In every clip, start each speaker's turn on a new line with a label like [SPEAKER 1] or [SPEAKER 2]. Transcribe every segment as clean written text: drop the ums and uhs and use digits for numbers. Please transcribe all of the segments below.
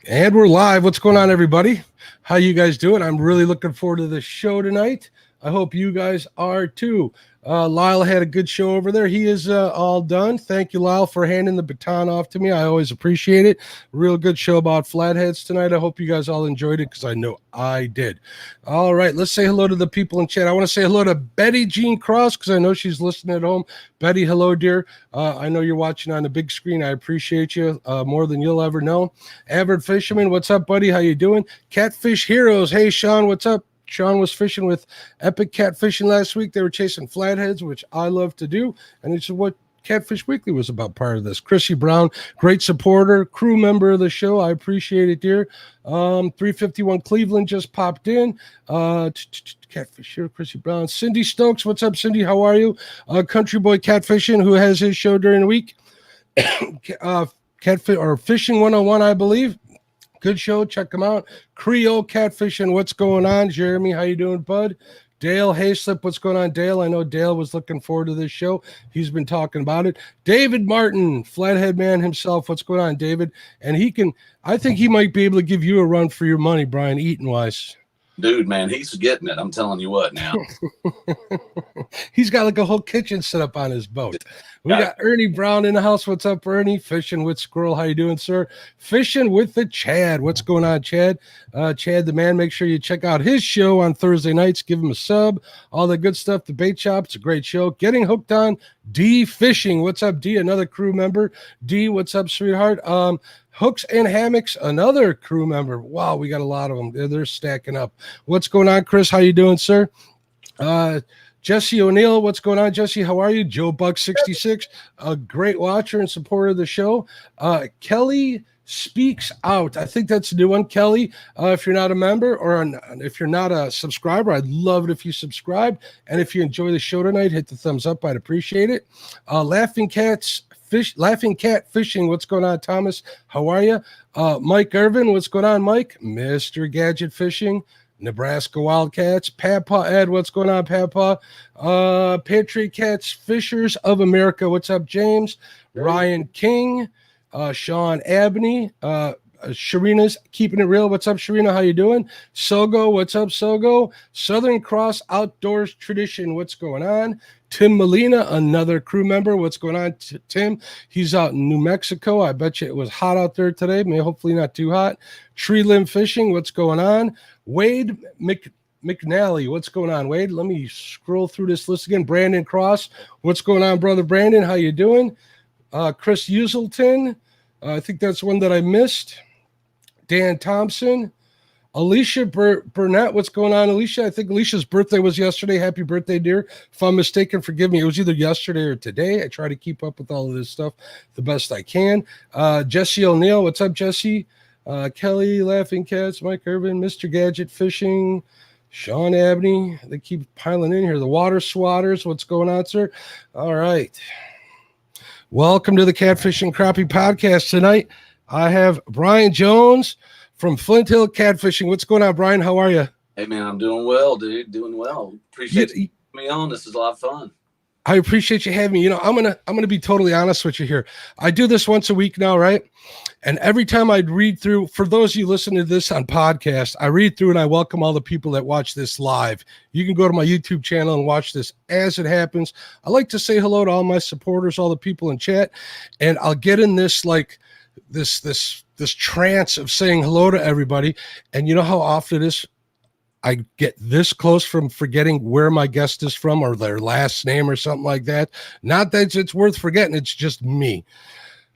[SPEAKER 1] And we're live. What's going on, everybody? How you guys doing? I'm really looking forward to the show tonight. I hope you guys are too. Lyle had a good show over there. He is all done. Thank you, Lyle, for handing the baton off to me. I always appreciate it. Real good show about flatheads tonight. I hope you guys all enjoyed it because I know I did. All right, let's say hello to the people in chat. I want to say hello to Betty Jean Cross because I know she's listening at home. Betty, hello, dear. I know you're watching on the big screen. I appreciate you more than you'll ever know. Avid Fisherman, what's up, buddy? How you doing? Catfish Heroes, hey, Sean, what's up? Sean was fishing with Epic Catfishing last week. They were chasing flatheads, which I love to do. And it's what Catfish Weekly was about, part of this. Chrissy Brown, great supporter, crew member of the show. I appreciate it, dear. 351 Cleveland just popped in. Catfish here, Chrissy Brown. Cindy Stokes, what's up, Cindy? How are you? Country Boy Catfishing, who has his show during the week. Catfish or Fishing 101, I believe. Good show. Check them out. Creole Catfishing. What's going on? Jeremy, how you doing, bud? Dale Hayslip, what's going on, Dale? I know Dale was looking forward to this show. He's been talking about it. David Martin, Flathead Man himself. What's going on, David? And I think he might be able to give you a run for your money, Brian, eating-wise.
[SPEAKER 2] Dude, man, he's getting it. I'm telling you what now.
[SPEAKER 1] He's got like a whole kitchen set up on his boat. We got Ernie Brown in the house. What's up, Ernie? Fishing with Squirrel. How you doing, sir? Fishing with the Chad. What's going on, Chad? Chad the man. Make sure you check out his show on Thursday nights. Give him a sub. All the good stuff. The Bait Shop. It's a great show. Getting Hooked on D Fishing. What's up, D? Another crew member. D, what's up, sweetheart? Hooks and Hammocks, another crew member. Wow, we got a lot of them. They're stacking up. What's going on, Chris? How you doing, sir? Jesse O'Neill, what's going on, Jesse? How are you? Joe Buck 66, a great watcher and supporter of the show. Kelly Speaks Out. I think that's a new one, Kelly. If you're not a member or if you're not a subscriber, I'd love it if you subscribe. And if you enjoy the show tonight, hit the thumbs up. I'd appreciate it. Laughing Cat Fishing. What's going on, Thomas? How are you? Mike Irvin. What's going on, Mike? Mr. Gadget Fishing. Nebraska Wildcats. Papa Ed. What's going on, Papa? Patriot Cats Fishers of America. What's up, James? Ryan King. Sean Abney. Sharina's Keeping It Real. What's up, Sharina? How you doing? Sogo. What's up, Sogo? Southern Cross Outdoors Tradition. What's going on? Tim Molina, another crew member. What's going on, Tim? He's out in New Mexico. I bet you it was hot out there today. Hopefully not too hot. Tree Limb Fishing. What's going on? Wade McNally. What's going on, Wade? Let me scroll through this list again. Brandon Cross. What's going on, brother Brandon? How you doing? Chris Uselton. I think that's one that I missed. Dan Thompson. Alicia Burnett, what's going on, Alicia? I think Alicia's birthday was yesterday. Happy birthday, dear. If I'm mistaken, forgive me. It was either yesterday or today. I try to keep up with all of this stuff the best I can. Jesse O'Neill, what's up, Jesse? Kelly, Laughing Cats, Mike Irvin, Mr. Gadget Fishing, Sean Abney. They keep piling in here. The Water Swatters, what's going on, sir? All right. Welcome to the Catfishing Crappie podcast tonight. I have Brian Jones from Flint Hill Catfishing. What's going on, Brian? How are you?
[SPEAKER 2] Hey, man, I'm doing well, dude. Doing well. Appreciate you having me on. This is a lot of fun.
[SPEAKER 1] I appreciate you having me. You know, I'm gonna be totally honest with you here. I do this once a week now, right? And every time I read through, for those of you listening to this on podcast, I read through and I welcome all the people that watch this live. You can go to my YouTube channel and watch this as it happens. I like to say hello to all my supporters, all the people in chat, and I'll get in this like this trance of saying hello to everybody. And you know how often it is I get this close from forgetting where my guest is from or their last name or something like that. Not that it's worth forgetting. It's just me.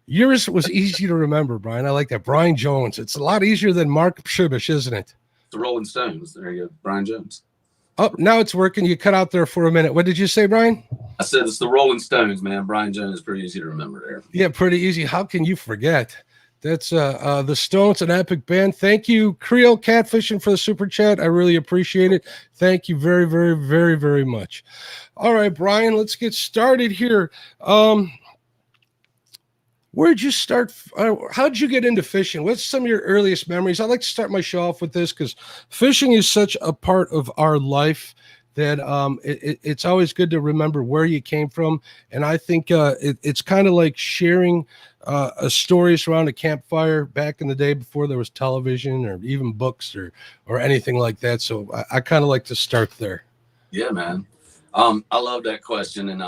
[SPEAKER 1] Yours was easy to remember, Brian. I like that. Brian Jones. It's a lot easier than Mark Shibish, isn't it?
[SPEAKER 2] The Rolling Stones. There you go. Brian Jones.
[SPEAKER 1] Oh, now it's working. You cut out there for a minute. What did you say, Brian?
[SPEAKER 2] I said it's the Rolling Stones, man. Brian Jones is pretty easy to remember there.
[SPEAKER 1] Yeah, pretty easy. How can you forget? That's the Stones, an epic band. Thank you, Creole Catfishing, for the super chat. I really appreciate it. Thank you very, very, very, very much. All right, Brian, let's get started here. Where'd you start? How'd you get into fishing? What's some of your earliest memories? I like to start my show off with this because fishing is such a part of our life that it's always good to remember where you came from. And I think it's kind of like sharing stories around a campfire back in the day before there was television or even books or anything like that. So I kind of like to start there.
[SPEAKER 2] Yeah, man. I love that question. And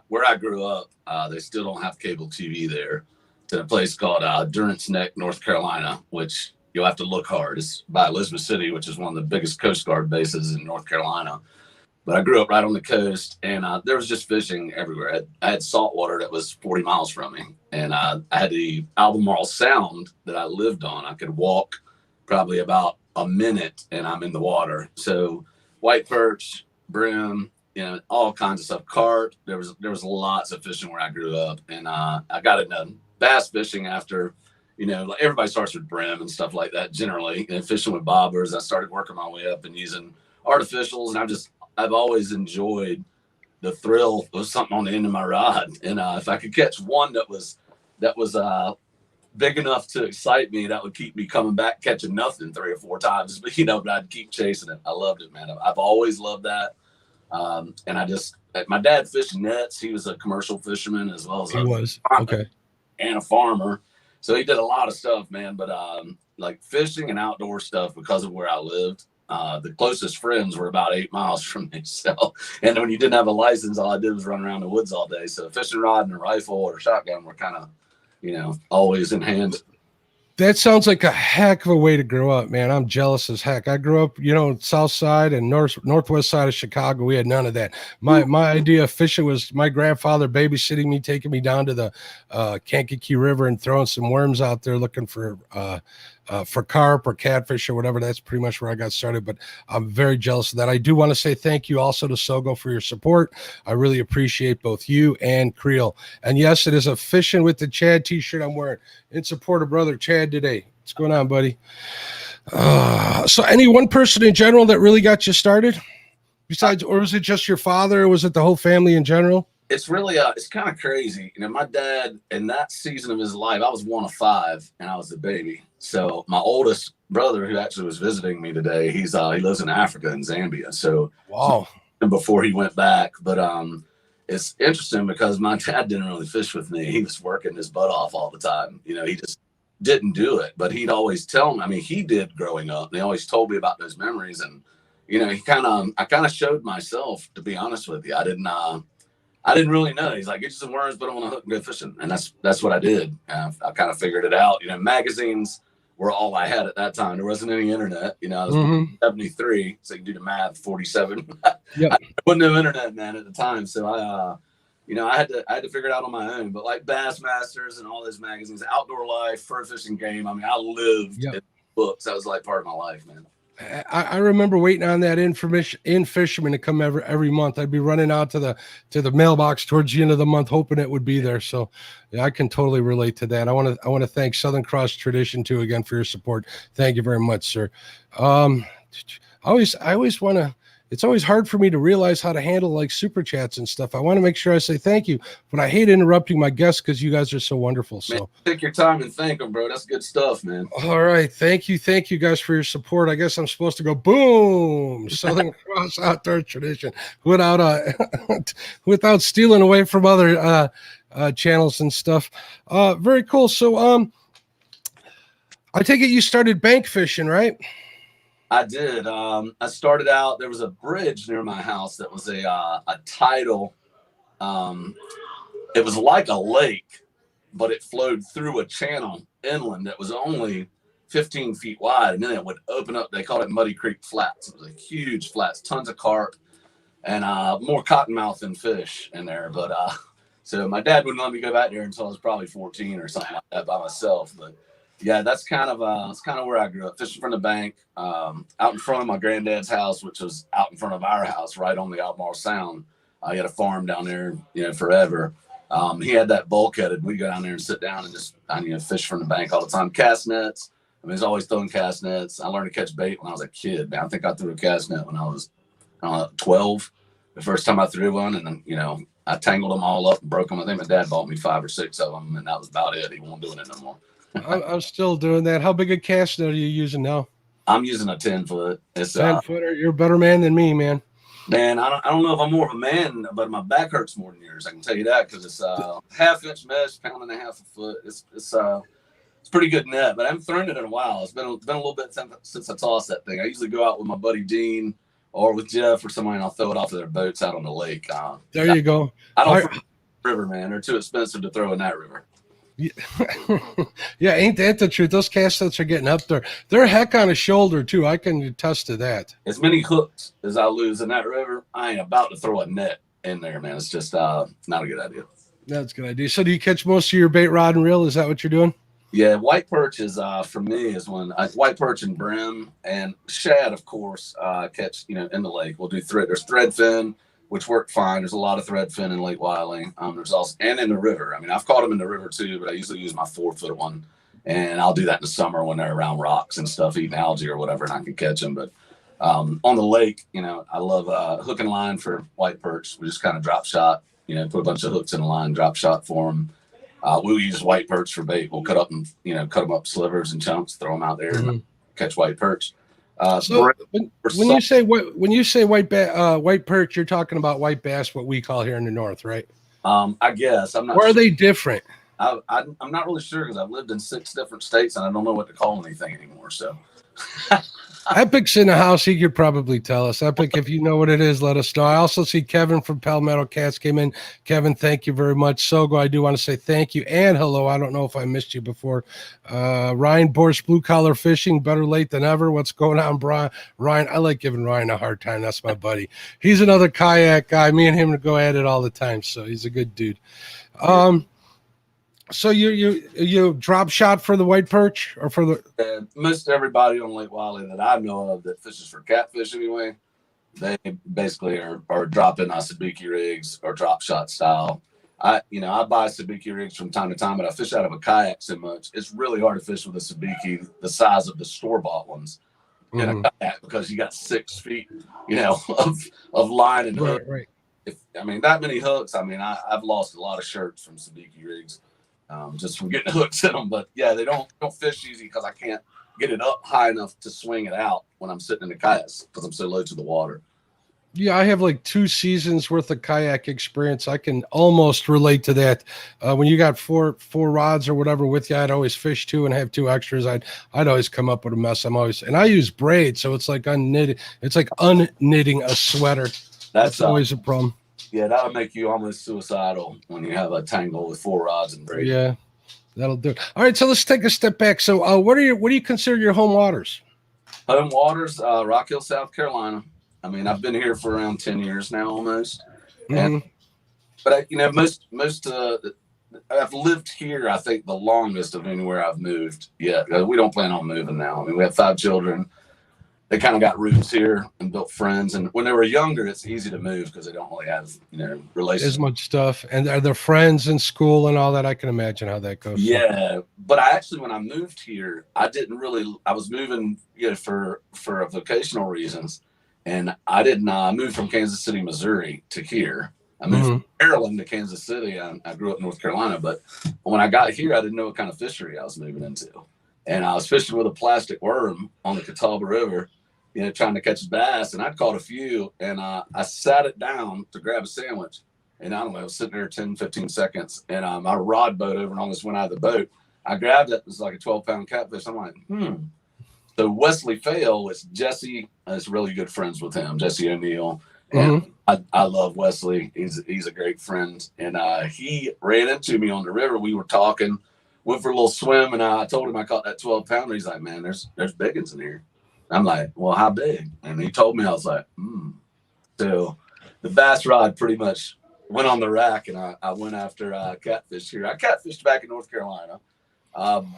[SPEAKER 2] where I grew up, they still don't have cable TV there. To a place called Durance Neck, North Carolina, which you'll have to look hard. It's by Elizabeth City, which is one of the biggest Coast Guard bases in North Carolina. But I grew up right on the coast, and there was just fishing everywhere. I had salt water that was 40 miles from me, and I had the Albemarle Sound that I lived on. I could walk probably about a minute, and I'm in the water. So white perch, brim, all kinds of stuff. Carp. There was lots of fishing where I grew up, and I got into bass fishing after, like everybody starts with brim and stuff like that generally, and fishing with bobbers. I started working my way up and using artificials, and I've always enjoyed the thrill of something on the end of my rod. And if I could catch one that was big enough to excite me, that would keep me coming back, catching nothing 3 or 4 times, but I'd keep chasing it. I loved it, man. I've always loved that. And my dad fished nets. He was a commercial fisherman as well as and a farmer. So he did a lot of stuff, man. But like fishing and outdoor stuff, because of where I lived, the closest friends were about 8 miles from me. So, and when you didn't have a license, all I did was run around the woods all day. So a fishing rod and a rifle or a shotgun were kind of, always in hand.
[SPEAKER 1] That sounds like a heck of a way to grow up, man. I'm jealous as heck. I grew up, south side and northwest side of Chicago. We had none of that. My idea of fishing was my grandfather babysitting me, taking me down to the Kankakee River and throwing some worms out there looking for carp or catfish or whatever. That's pretty much where I got started, but I'm very jealous of that. I do want to say thank you also to Sogo for your support. I really appreciate both you and Creel. And yes, it is a Fishing with the Chad t-shirt I'm wearing in support of brother Chad today. What's going on, buddy? So any one person in general that really got you started besides, or was it just your father, or was it the whole family in general?
[SPEAKER 2] It's really, it's kind of crazy. My dad, in that season of his life, I was one of 5 and I was the baby. So my oldest brother, who actually was visiting me today, he lives in Africa, in Zambia. So
[SPEAKER 1] wow.
[SPEAKER 2] Before he went back, but it's interesting because my dad didn't really fish with me. He was working his butt off all the time. He just didn't do it, but he'd always tell me. I mean, he did growing up. They always told me about those memories, and I kind of showed myself, to be honest with you. I didn't really know. He's like, get you some worms, put them on a hook and go fishing. And that's what I did. I kind of figured it out. Magazines were all I had at that time. There wasn't any internet. I was 73, so you can do the math, 47.
[SPEAKER 1] Yep.
[SPEAKER 2] I wasn't no internet, man, at the time. So I had to figure it out on my own. But like Bassmasters and all those magazines, Outdoor Life, Fur Fishing Game, I mean, I lived in books. That was like part of my life, man.
[SPEAKER 1] I remember waiting on that in Fisherman to come every month. I'd be running out to the mailbox towards the end of the month, hoping it would be there. So yeah, I can totally relate to that. I want to thank Southern Cross Tradition too again for your support. Thank you very much, sir. I always want to. It's always hard for me to realize how to handle like super chats and stuff. I want to make sure I say thank you, but I hate interrupting my guests because you guys are so wonderful. So
[SPEAKER 2] man, take your time and thank them, bro. That's good stuff, man.
[SPEAKER 1] All right. Thank you guys for your support. I guess I'm supposed to go boom, Southern Cross Outdoor Tradition without stealing away from other channels and stuff. Very cool. So I take it you started bank fishing, right?
[SPEAKER 2] I did. I started out, there was a bridge near my house that was a tidal. It was like a lake, but it flowed through a channel inland that was only 15 feet wide. And then it would open up. They called it Muddy Creek Flats. It was a huge flats, tons of carp and more cottonmouth than fish in there. But so my dad wouldn't let me go back there until I was probably 14 or something like that by myself. But yeah, that's kind of where I grew up, fishing from the bank, out in front of my granddad's house, which was out in front of our house, right on the Albemarle Sound. He had a farm down there, forever. He had that bulkheaded. We'd go down there and sit down and just, fish from the bank all the time. Cast nets. I mean, he's always throwing cast nets. I learned to catch bait when I was a kid, man. I think I threw a cast net when I was 12. The first time I threw one, and then, I tangled them all up and broke them. I think my dad bought me 5 or 6 of them, and that was about it. He wasn't doing it no more.
[SPEAKER 1] I'm still doing that. How big a cast net are you using now?
[SPEAKER 2] I'm using a 10-foot. It's
[SPEAKER 1] 10-footer. You're a better man than me, man.
[SPEAKER 2] Man, I don't know if I'm more of a man, but my back hurts more than yours. I can tell you that because it's 1/2 inch mesh, 1.5 pounds a foot. It's pretty good net, but I haven't thrown it in a while. It's been a little bit since I tossed that thing. I usually go out with my buddy Dean or with Jeff or somebody, and I'll throw it off of their boats out on the lake.
[SPEAKER 1] There you go.
[SPEAKER 2] I don't throw river, man. They're too expensive to throw in that river.
[SPEAKER 1] Yeah, ain't that the truth? Those cast nets are getting up there. They're heck on a shoulder too. I can attest to that.
[SPEAKER 2] As many hooks as I lose in that river, I ain't about to throw a net in there, man. It's just not a good idea.
[SPEAKER 1] That's a good idea. So do you catch most of your bait rod and reel? Is that what you're doing?
[SPEAKER 2] Yeah, white perch is for me is when white perch and brim and shad, of course, catch in the lake. We'll do there's threadfin, which work fine. There's a lot of threadfin in Lake Wylie. There's also and in the river. I mean, I've caught them in the river too, but I usually use my 4-foot one, and I'll do that in the summer when they're around rocks and stuff, eating algae or whatever, and I can catch them. But on the lake, I love hook and line for white perch. We just kind of drop shot, put a bunch of hooks in the line, drop shot for them. We'll use white perch for bait. We'll cut them up slivers and chunks, throw them out there, and catch white perch.
[SPEAKER 1] So when you say white perch, you're talking about white bass, what we call here in the north, right?
[SPEAKER 2] I guess I'm not.
[SPEAKER 1] Or are they different?
[SPEAKER 2] I'm not really sure because I've lived in 6 different states and I don't know what to call anything anymore. So.
[SPEAKER 1] Epic's in the house. He could probably tell us. Epic, if you know what it is, let us know. I also see Kevin from Palmetto Cats came in. Kevin, thank you very much. Sogo, I do want to say thank you and hello. I don't know if I missed you before. Ryan Borsch, Blue Collar Fishing, better late than ever. What's going on, Brian? Ryan, I like giving Ryan a hard time. That's my buddy. He's another kayak guy. Me and him go at it all the time, so he's a good dude. So you drop shot for the white perch or for the
[SPEAKER 2] most everybody on Lake Wylie that I know of that fishes for catfish anyway, they basically are dropping sabiki rigs or drop shot style. I buy sabiki rigs from time to time, but I fish out of a kayak so much. It's really hard to fish with a sabiki the size of the store-bought ones in a kayak because you got 6 feet, of line and hook.
[SPEAKER 1] Right.
[SPEAKER 2] That many hooks. I've lost a lot of shirts from sabiki rigs. Just from getting hooks in them, but yeah, they don't fish easy because I can't get it up high enough to swing it out when I'm sitting in the kayaks because I'm so low to the water.
[SPEAKER 1] Yeah, I have like 2 seasons worth of kayak experience. I can almost relate to that. When you got four rods or whatever with you, I'd always fish 2 and have 2 extras. I'd always come up with a mess. And I use braid, so it's like unknitted. It's like unknitting a sweater. That's always a problem.
[SPEAKER 2] Yeah, that'll make you almost suicidal when you have a tangle with 4 rods and braid.
[SPEAKER 1] Yeah, that'll do it. All right, so let's take a step back. So, what do you consider your home waters?
[SPEAKER 2] Home waters, Rock Hill, South Carolina. I've been here for around 10 years now, almost. But most I've lived here. I think the longest of anywhere I've moved yet. We don't plan on moving now. We have 5 children. They kind of got roots here and built friends. And when they were younger, it's easy to move because they don't really have, relationships.
[SPEAKER 1] As much stuff. And are there friends in school and all that? I can imagine how that goes.
[SPEAKER 2] Yeah. But when I moved here, I was moving, for vocational reasons. And I didn't move from Kansas City, Missouri to here. I moved from Maryland to Kansas City. I grew up in North Carolina. But when I got here, I didn't know what kind of fishery I was moving into. And I was fishing with a plastic worm on the Catawba River, trying to catch bass, and I'd caught a few, and I sat it down to grab a sandwich, and I don't know, I was sitting there 10, 15 seconds, and my rod boat over and almost went out of the boat. I grabbed it. It was like a 12-pound catfish. I'm like, So Wesley Fail, which Jesse is really good friends with him, Jesse O'Neill, and I love Wesley. He's a great friend, and he ran into me on the river. We were talking, went for a little swim, and I told him I caught that 12-pounder. He's like, man, there's big ones in here. I'm like, well, how big? And he told me. I was like, So the bass rod pretty much went on the rack, and I went after catfish here. I catfished back in North Carolina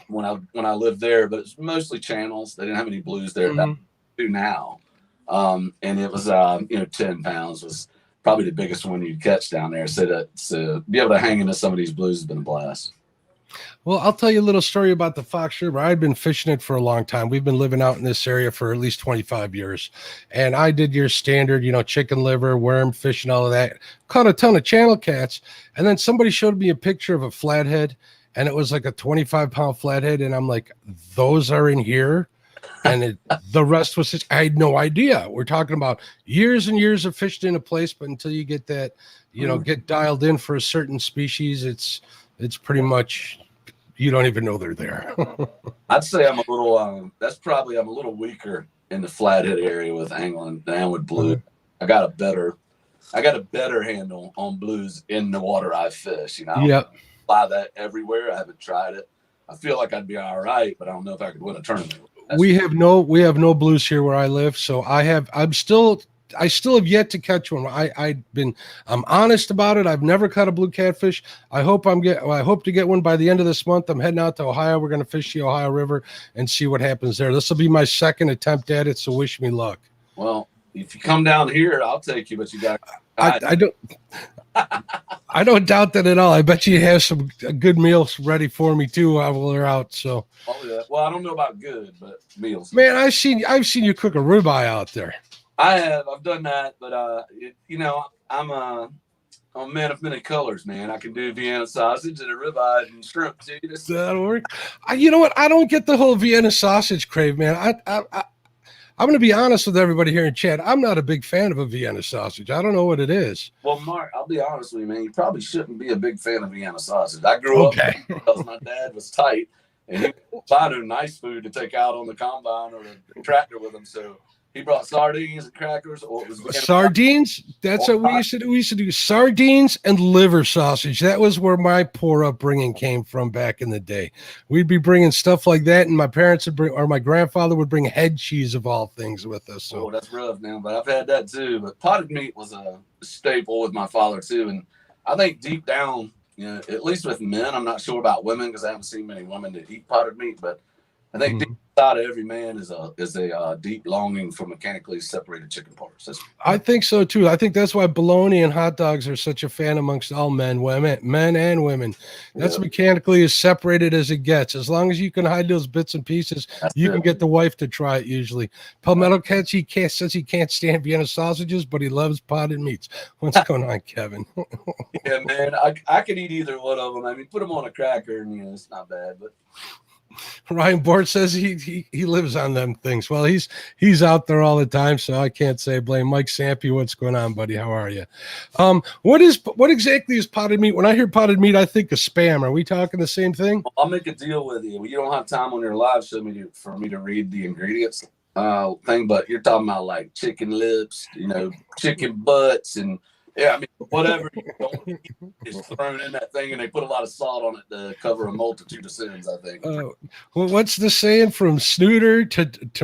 [SPEAKER 2] when I lived there, but it's mostly channels. They didn't have any blues there. That do now. And it was 10 pounds was probably the biggest one you'd catch down there. So to be able to hang into some of these blues has been a blast.
[SPEAKER 1] Well, I'll tell you a little story about the Fox River. I've been fishing it for a long time. We've been living out in this area for at least 25 years. And I did your standard, chicken liver, worm, fish, and all of that. Caught a ton of channel cats. And then somebody showed me a picture of a flathead, and it was like a 25-pound flathead. And I'm like, those are in here? And the rest was I had no idea. We're talking about years and years of fishing in a place, but until you get that, get dialed in for a certain species, it's pretty much you don't even know they're there.
[SPEAKER 2] I'd say I'm a little I'm a little weaker in the flathead area with angling than with blue. I got a better handle on blues in the water I fish. I don't apply that everywhere. I haven't tried it. I feel like I'd be all right, but I don't know if I could win a tournament.
[SPEAKER 1] We have no blues here where I live, so I still have yet to catch one. I'm honest about it. I've never caught a blue catfish. I hope to get one by the end of this month. I'm heading out to Ohio. We're going to fish the Ohio River and see what happens there. This will be my second attempt at it, so wish me luck.
[SPEAKER 2] Well, if you come down here, I'll take you, but you got.
[SPEAKER 1] I don't doubt that at all. I bet you have some good meals ready for me too while we're out. So.
[SPEAKER 2] Well, I don't know about good, but meals.
[SPEAKER 1] Man, I've seen you cook a ribeye out there.
[SPEAKER 2] I have. I've done that, but I'm a man of many colors, man. I can do Vienna sausage and a ribeye and shrimp too.
[SPEAKER 1] That'll work. You know what? I don't get the whole Vienna sausage crave, man. I'm going to be honest with everybody here in chat. I'm not a big fan of a Vienna sausage. I don't know what it is.
[SPEAKER 2] Well, Mark, I'll be honest with you, man. You probably shouldn't be a big fan of Vienna sausage. I grew up because my dad was tight, and he was finding nice food to take out on the combine or the tractor with him. So he brought sardines and crackers. Or it was
[SPEAKER 1] sardines? That's what we used to do. We used to do sardines and liver sausage. That was where my poor upbringing came from back in the day. We'd be bringing stuff like that, and my parents would bring, or my grandfather would bring head cheese of all things with us. So
[SPEAKER 2] that's rough now, but I've had that too. But potted meat was a staple with my father too, and I think deep down, at least with men, I'm not sure about women because I haven't seen many women that eat potted meat, but I think deep inside of every man is a deep longing for mechanically separated chicken parts.
[SPEAKER 1] I think so too. I think that's why bologna and hot dogs are such a fan amongst all men and women. That's mechanically as separated as it gets. As long as you can hide those bits and pieces, you can get the wife to try it usually. Palmetto Cat says he can't stand Vienna sausages, but he loves potted meats. What's going on, Kevin?
[SPEAKER 2] Yeah, man, I could eat either one of them. I mean, put them on a cracker and it's not bad, but.
[SPEAKER 1] Ryan Bort says he lives on them things. Well, he's out there all the time, so I can't say blame. Mike Sampi, what's going on, buddy? How are you? What exactly is potted meat? When I hear potted meat, I think of Spam. Are we talking the same thing?
[SPEAKER 2] I'll make a deal with you. You don't have time on your live show for me to read the ingredients thing, but you're talking about like chicken lips, chicken butts, and yeah, I mean, whatever you don't eat is thrown in that thing, and they put a lot of salt on it to cover a multitude of sins, I think.
[SPEAKER 1] Well, what's the saying? From snooter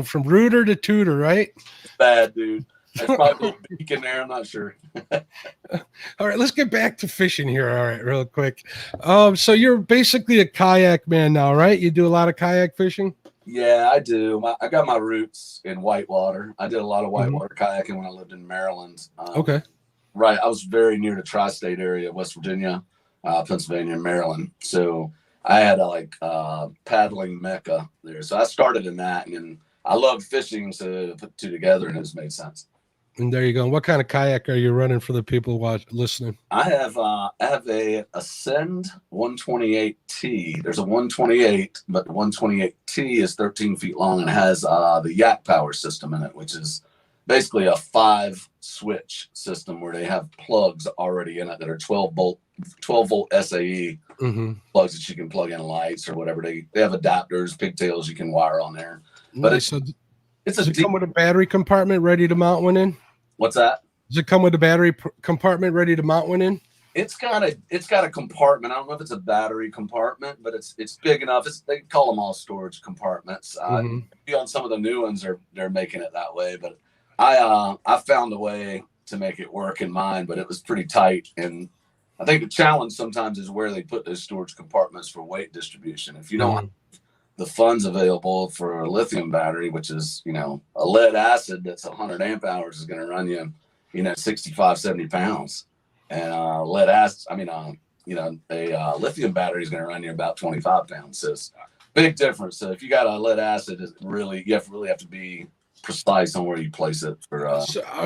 [SPEAKER 1] from rooter to tutor, right?
[SPEAKER 2] It's bad, dude. There's probably a little beak in there. I'm not sure.
[SPEAKER 1] All right, let's get back to fishing here. All right, real quick. So you're basically a kayak man now, right? You do a lot of kayak fishing?
[SPEAKER 2] Yeah, I do. I got my roots in whitewater. I did a lot of whitewater kayaking when I lived in Maryland.
[SPEAKER 1] Okay.
[SPEAKER 2] Right. I was very near the tri-state area, West Virginia, Pennsylvania, and Maryland. So I had a paddling mecca there. So I started in that, and I loved fishing, so put two together, and it just made sense.
[SPEAKER 1] And there you go. What kind of kayak are you running for the people listening? I
[SPEAKER 2] have a Ascend 128T. There's a 128, but the 128T is 13 feet long and has the Yak Power system in it, which is basically a 5-switch system where they have plugs already in it that are 12 volt SAE plugs that you can plug in lights or whatever. They have adapters, pigtails you can wire on there. But
[SPEAKER 1] nice. Does it come with a battery compartment ready to mount one in?
[SPEAKER 2] What's that?
[SPEAKER 1] Does it come with a battery compartment ready to mount one in?
[SPEAKER 2] It's got a compartment. I don't know if it's a battery compartment, but it's big enough. They call them all storage compartments. On some of the new ones, they're making it that way, but I found a way to make it work in mine, but it was pretty tight. And I think the challenge sometimes is where they put those storage compartments for weight distribution. If you don't have the funds available for a lithium battery, which is, a lead acid that's 100 amp hours is going to run you, 65, 70 pounds. And a lithium battery is going to run you about 25 pounds. So it's a big difference. So if you got a lead acid, you really have to be precise on where you place it.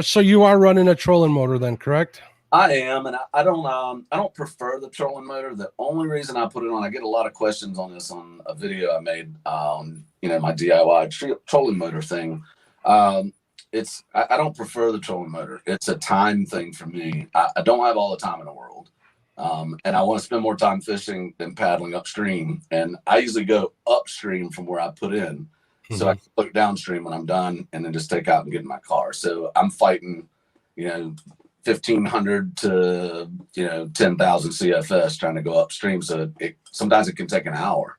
[SPEAKER 2] So you are running a trolling motor then, correct? I am, and I don't prefer the trolling motor. The only reason I put it on, I get a lot of questions on this on a video I made on my DIY trolling motor thing. I don't prefer the trolling motor. It's a time thing for me. I don't have all the time in the world, and I want to spend more time fishing than paddling upstream. And I usually go upstream from where I put in, so I can look downstream when I'm done, and then just take out and get in my car. So I'm fighting, 1,500 to 10,000 CFS trying to go upstream. So sometimes it can take an hour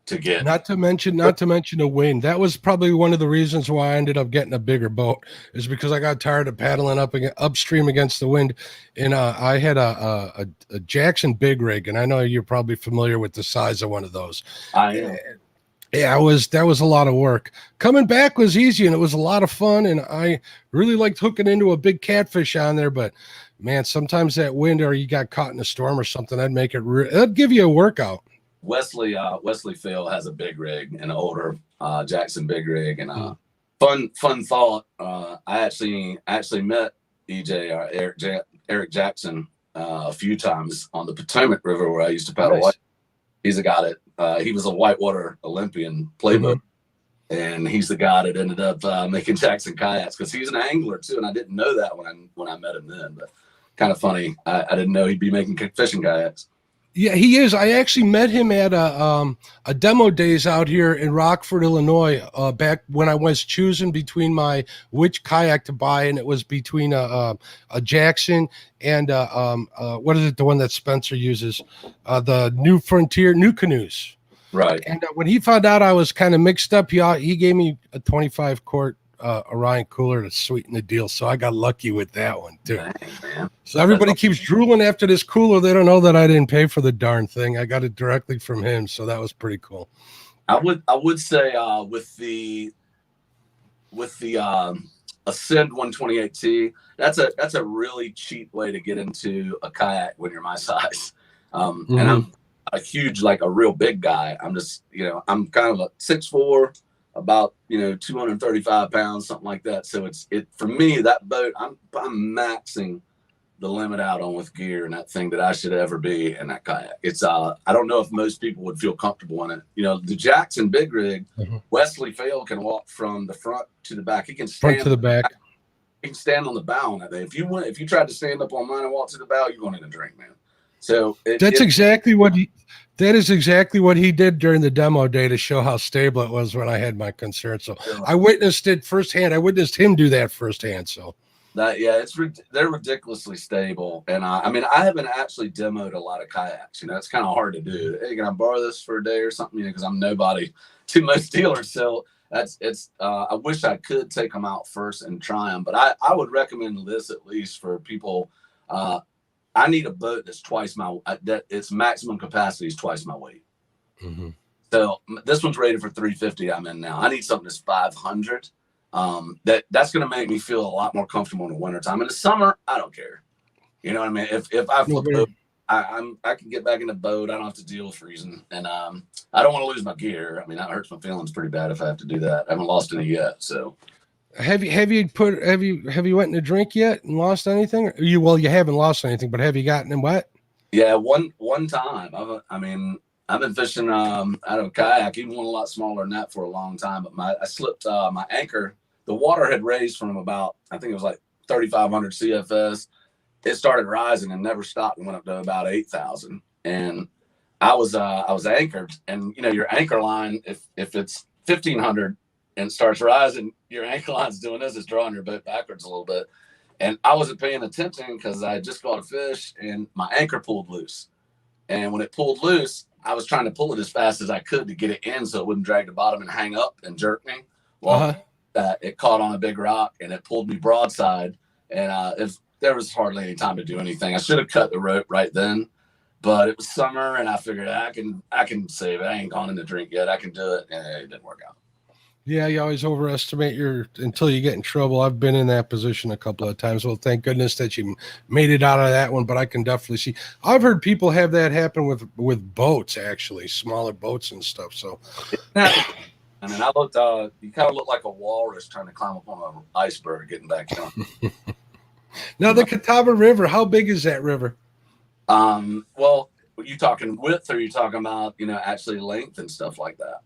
[SPEAKER 2] to get.
[SPEAKER 1] Not to mention the wind. That was probably one of the reasons why I ended up getting a bigger boat, is because I got tired of paddling upstream against the wind. And I had a Jackson big rig, and I know you're probably familiar with the size of one of those.
[SPEAKER 2] I am.
[SPEAKER 1] Yeah, that was a lot of work. Coming back was easy, and it was a lot of fun, and I really liked hooking into a big catfish on there. But man, sometimes that wind, or you got caught in a storm or something, that'd give you a workout.
[SPEAKER 2] Wesley Phil has a big rig, an older Jackson big rig, and fun thought. I actually met EJ or Eric Jackson a few times on the Potomac River where I used to paddle. Nice. He's a guy that he was a whitewater Olympian playboat, and he's the guy that ended up making Jackson kayaks, because he's an angler too, and I didn't know that when I met him then. But kind of funny, I didn't know he'd be making fishing kayaks.
[SPEAKER 1] Yeah, he is. I actually met him at a demo days out here in Rockford, Illinois, back when I was choosing between which kayak to buy, and it was between a Jackson and what is it? The one that Spencer uses, the New Frontier New Canoes.
[SPEAKER 2] Right.
[SPEAKER 1] And when he found out I was kind of mixed up, he gave me a 25 quart Orion cooler to sweeten the deal. So I got lucky with that one too. Dang, man. So everybody keeps drooling after this cooler. They don't know that I didn't pay for the darn thing. I got it directly from him. So that was pretty cool.
[SPEAKER 2] I would say with the Ascend 128T, that's a really cheap way to get into a kayak when you're my size. And I'm a huge, like a real big guy. I'm just, I'm kind of a 6'4", about 235 pounds, something like that. So for me, that boat, I'm maxing the limit out on with gear and that thing that I should ever be in that kayak. It's I don't know if most people would feel comfortable in it. The Jackson big rig, Wesley Fail can walk from the front to the back. He can stand
[SPEAKER 1] front to the back.
[SPEAKER 2] He can stand on the bow on that thing. If you tried to stand up on mine and walk to the bow, you're going in a drink, man. So that
[SPEAKER 1] is exactly what he did during the demo day to show how stable it was when I had my concern. So I witnessed it firsthand. I witnessed him do that firsthand. So
[SPEAKER 2] they're ridiculously stable. And I haven't actually demoed a lot of kayaks. It's kind of hard to do. Hey, can I borrow this for a day or something? Because I'm nobody to most dealers. So I wish I could take them out first and try them. But I would recommend this at least for people. I need a boat that's twice that its maximum capacity is twice my weight. So this one's rated for 350. I'm in now. I need something that's 500. That's going to make me feel a lot more comfortable in the wintertime. In the summer, I don't care. You know what I mean? If I flip boat, I can get back in the boat. I don't have to deal with freezing, and I don't want to lose my gear. That hurts my feelings pretty bad if I have to do that. I haven't lost any yet, so.
[SPEAKER 1] Have you went in a drink yet and lost anything? You haven't lost anything, but have you gotten in wet?
[SPEAKER 2] Yeah, one time. I've been fishing out of a kayak, even one a lot smaller than that, for a long time. But I slipped my anchor. The water had raised from about, I think it was like 3,500 CFS. It started rising and never stopped and went up to about 8,000. And I was anchored, and your anchor line, if it's 1,500 and starts rising, your anchor line's doing this, it's drawing your boat backwards a little bit. And I wasn't paying attention because I had just caught a fish and my anchor pulled loose. And when it pulled loose, I was trying to pull it as fast as I could to get it in so it wouldn't drag the bottom and hang up and jerk me. Well, it caught on a big rock and it pulled me broadside. And there was hardly any time to do anything. I should have cut the rope right then, but it was summer and I figured I can save it. I ain't gone in the drink yet. I can do it. And it didn't work out.
[SPEAKER 1] Yeah, you always overestimate until you get in trouble. I've been in that position a couple of times. Well, thank goodness that you made it out of that one, but I can definitely see. I've heard people have that happen with boats, actually, smaller boats and stuff. So,
[SPEAKER 2] I looked, you kind of look like a walrus trying to climb up on an iceberg getting back down.
[SPEAKER 1] Now the Catawba River, how big is that river?
[SPEAKER 2] Well, you talking width, or you talking about actually length and stuff like that?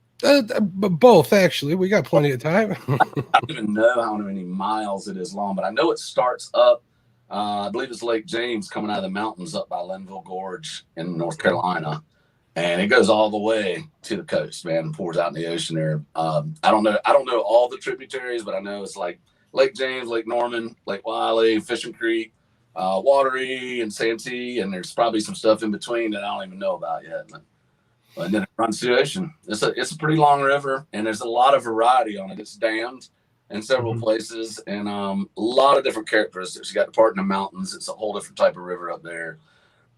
[SPEAKER 1] Both, actually. We got plenty of time.
[SPEAKER 2] I don't even know how many miles it is long, but I know it starts up. I believe it's Lake James coming out of the mountains up by Linville Gorge in North Carolina, and it goes all the way to the coast, man, and pours out in the ocean there. I don't know all the tributaries, but I know it's like Lake James, Lake Norman, Lake Wiley, Fishing Creek, Watery, and Santee, and there's probably some stuff in between that I don't even know about yet. And then it runs through the ocean. It's a pretty long river, and there's a lot of variety on it. It's dammed in several places, and a lot of different characteristics. You got the part in the mountains. It's a whole different type of river up there.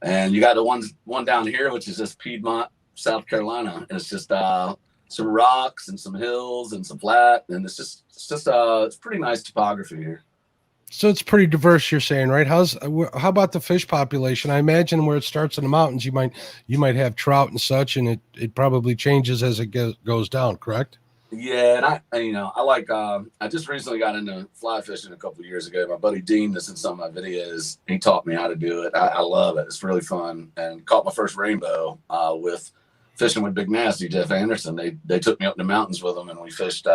[SPEAKER 2] And you got the one down here, which is just Piedmont, South Carolina. And it's just some rocks and some hills and some flat. And it's pretty nice topography here.
[SPEAKER 1] So it's pretty diverse, you're saying, right? How about the fish population? I imagine where it starts in the mountains, you might have trout and such, and it probably changes as it goes down, correct?
[SPEAKER 2] Yeah, and I like I just recently got into fly fishing a couple of years ago. My buddy Dean that's in some of my videos. He taught me how to do it. I love it. It's really fun. And caught my first rainbow with fishing with Big Nasty, Jeff Anderson. They took me up in the mountains with them, and we fished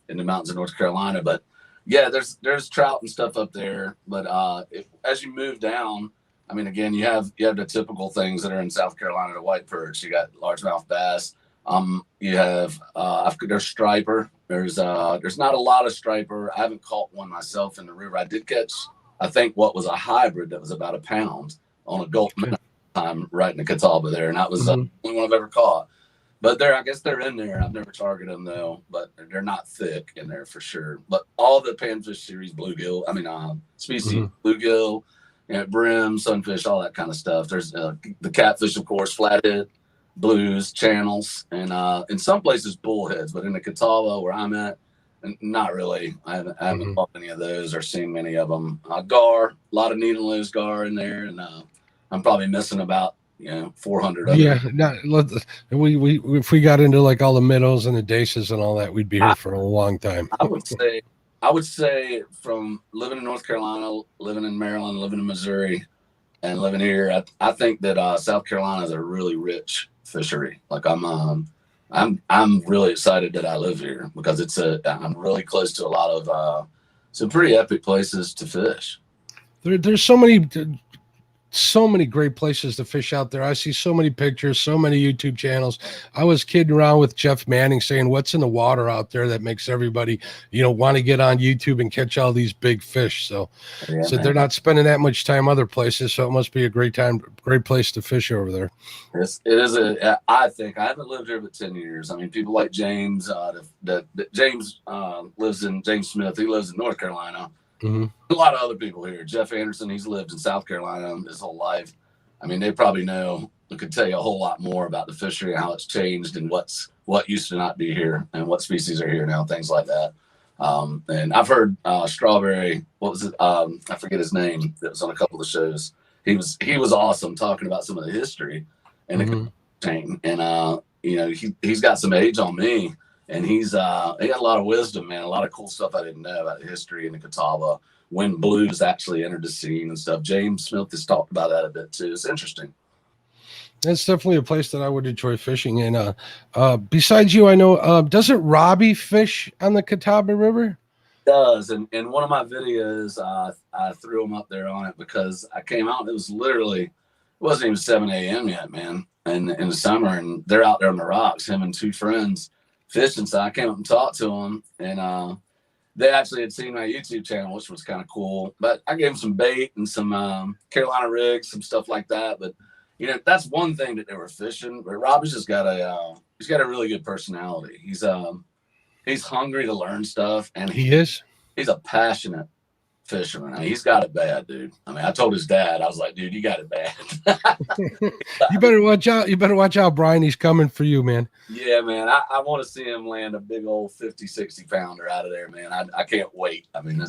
[SPEAKER 2] in the mountains of North Carolina. But yeah, there's trout and stuff up there. But as you move down, I mean, again, you have the typical things that are in South Carolina, the white perch. You got largemouth bass. You have there's striper. There's not a lot of striper. I haven't caught one myself in the river. I did catch, I think, what was a hybrid that was about a pound on a Gulf minnow time right in the Catawba there, and that was the only one I've ever caught. But I guess they're in there. I've never targeted them though, but they're not thick in there for sure. But all the panfish series, bluegill, species, bluegill, brim, sunfish, all that kind of stuff. There's the catfish, of course, flathead, blues, channels, and in some places bullheads. But in the Catawba where I'm at, not really. I haven't caught any of those or seen many of them. Gar, a lot of needle nose gar in there, and I'm probably missing about 400 of them.
[SPEAKER 1] If we got into like all the minnows and the daces and all that, we'd be here for a long time.
[SPEAKER 2] I would say from living in North Carolina, living in Maryland, living in Missouri, and living here, I think that South Carolina is a really rich fishery. Like I'm really excited that I live here because I'm really close to a lot of some pretty epic places to fish.
[SPEAKER 1] There's so many great places to fish out there. I see so many pictures, so many YouTube channels. I was kidding around with Jeff Manning saying, what's in the water out there that makes everybody, want to get on YouTube and catch all these big fish. So they're not spending that much time other places. So it must be a great place to fish over there.
[SPEAKER 2] It is I think I haven't lived here but 10 years. I mean, people like James, James Smith, he lives in North Carolina. A lot of other people here. Jeff Anderson, he's lived in South Carolina his whole life. I mean, they probably could tell you a whole lot more about the fishery and how it's changed and what used to not be here and what species are here now, things like that. And I've heard Strawberry, what was it? I forget his name. That was on a couple of the shows. He was awesome talking about some of the history and the chain. And he's got some age on me. And he got a lot of wisdom, man. A lot of cool stuff I didn't know about the history in the Catawba, when blues actually entered the scene and stuff. James Smith has talked about that a bit too. It's interesting.
[SPEAKER 1] It's definitely a place that I would enjoy fishing. And besides you, I know, doesn't Robbie fish on the Catawba River?
[SPEAKER 2] It does. And in one of my videos, I threw him up there on it because I came out. It wasn't even 7 a.m. yet, man. And in the summer, and they're out there on the rocks, him and two friends fishing. So I came up and talked to them, and they actually had seen my YouTube channel, which was kind of cool. But I gave them some bait and some Carolina rigs, some stuff like that. But that's one thing that they were fishing. But Robbie's just got he's got a really good personality. He's hungry to learn stuff, and he's a passionate fisherman. I mean, he's got it bad, dude. I mean, I told his dad, I was like, dude, you got it bad.
[SPEAKER 1] You better watch out. You better watch out, Brian. He's coming for you, man.
[SPEAKER 2] Yeah, man. I want to see him land a big old 50, 60 pounder out of there, man. I can't wait. I mean,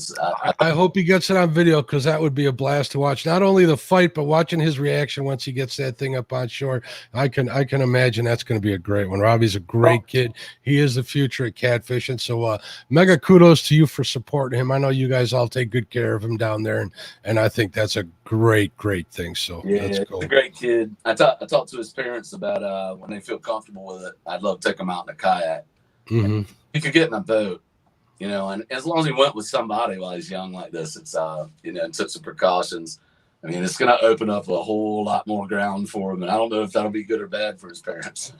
[SPEAKER 1] I hope he gets it on video, because that would be a blast to watch. Not only the fight, but watching his reaction once he gets that thing up on shore. I can imagine that's going to be a great one. Robbie's a great kid. He is the future at catfishing. So mega kudos to you for supporting him. I know you guys all take good good care of him down there, and I think that's a great thing. So
[SPEAKER 2] yeah,
[SPEAKER 1] that's
[SPEAKER 2] he's
[SPEAKER 1] cool.
[SPEAKER 2] a great kid. I talked to his parents about when they feel comfortable with it. I'd love to take them out in a kayak.
[SPEAKER 1] Mm-hmm.
[SPEAKER 2] He could get in a boat, you know, and as long as he went with somebody while he's young like this, it's you know, and took some precautions. I mean, it's going to open up a whole lot more ground for him, and I don't know if that'll be good or bad for his parents.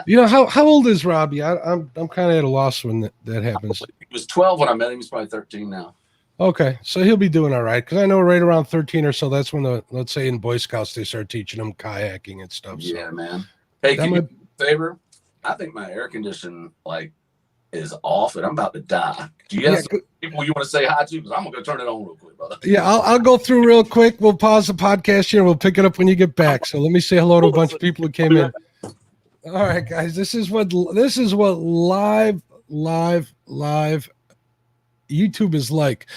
[SPEAKER 1] You know, how old is Robbie? I'm kind of at a loss when that happens.
[SPEAKER 2] He was 12 when I met him. He's probably 13 now.
[SPEAKER 1] Okay, so he'll be doing all right, because I know right around 13 or so, that's when let's say in Boy Scouts they start teaching them kayaking and stuff.
[SPEAKER 2] Yeah,
[SPEAKER 1] so.
[SPEAKER 2] man. Hey, can you do me a favor? I think my air condition is off, and I'm about to die. Do you have some people you want to say hi to? Because I'm gonna go turn it on real quick, brother.
[SPEAKER 1] Yeah, I'll go through real quick. We'll pause the podcast here. We'll pick it up when you get back. So let me say hello to a bunch of people who came in. All right, guys. This is what live YouTube is like.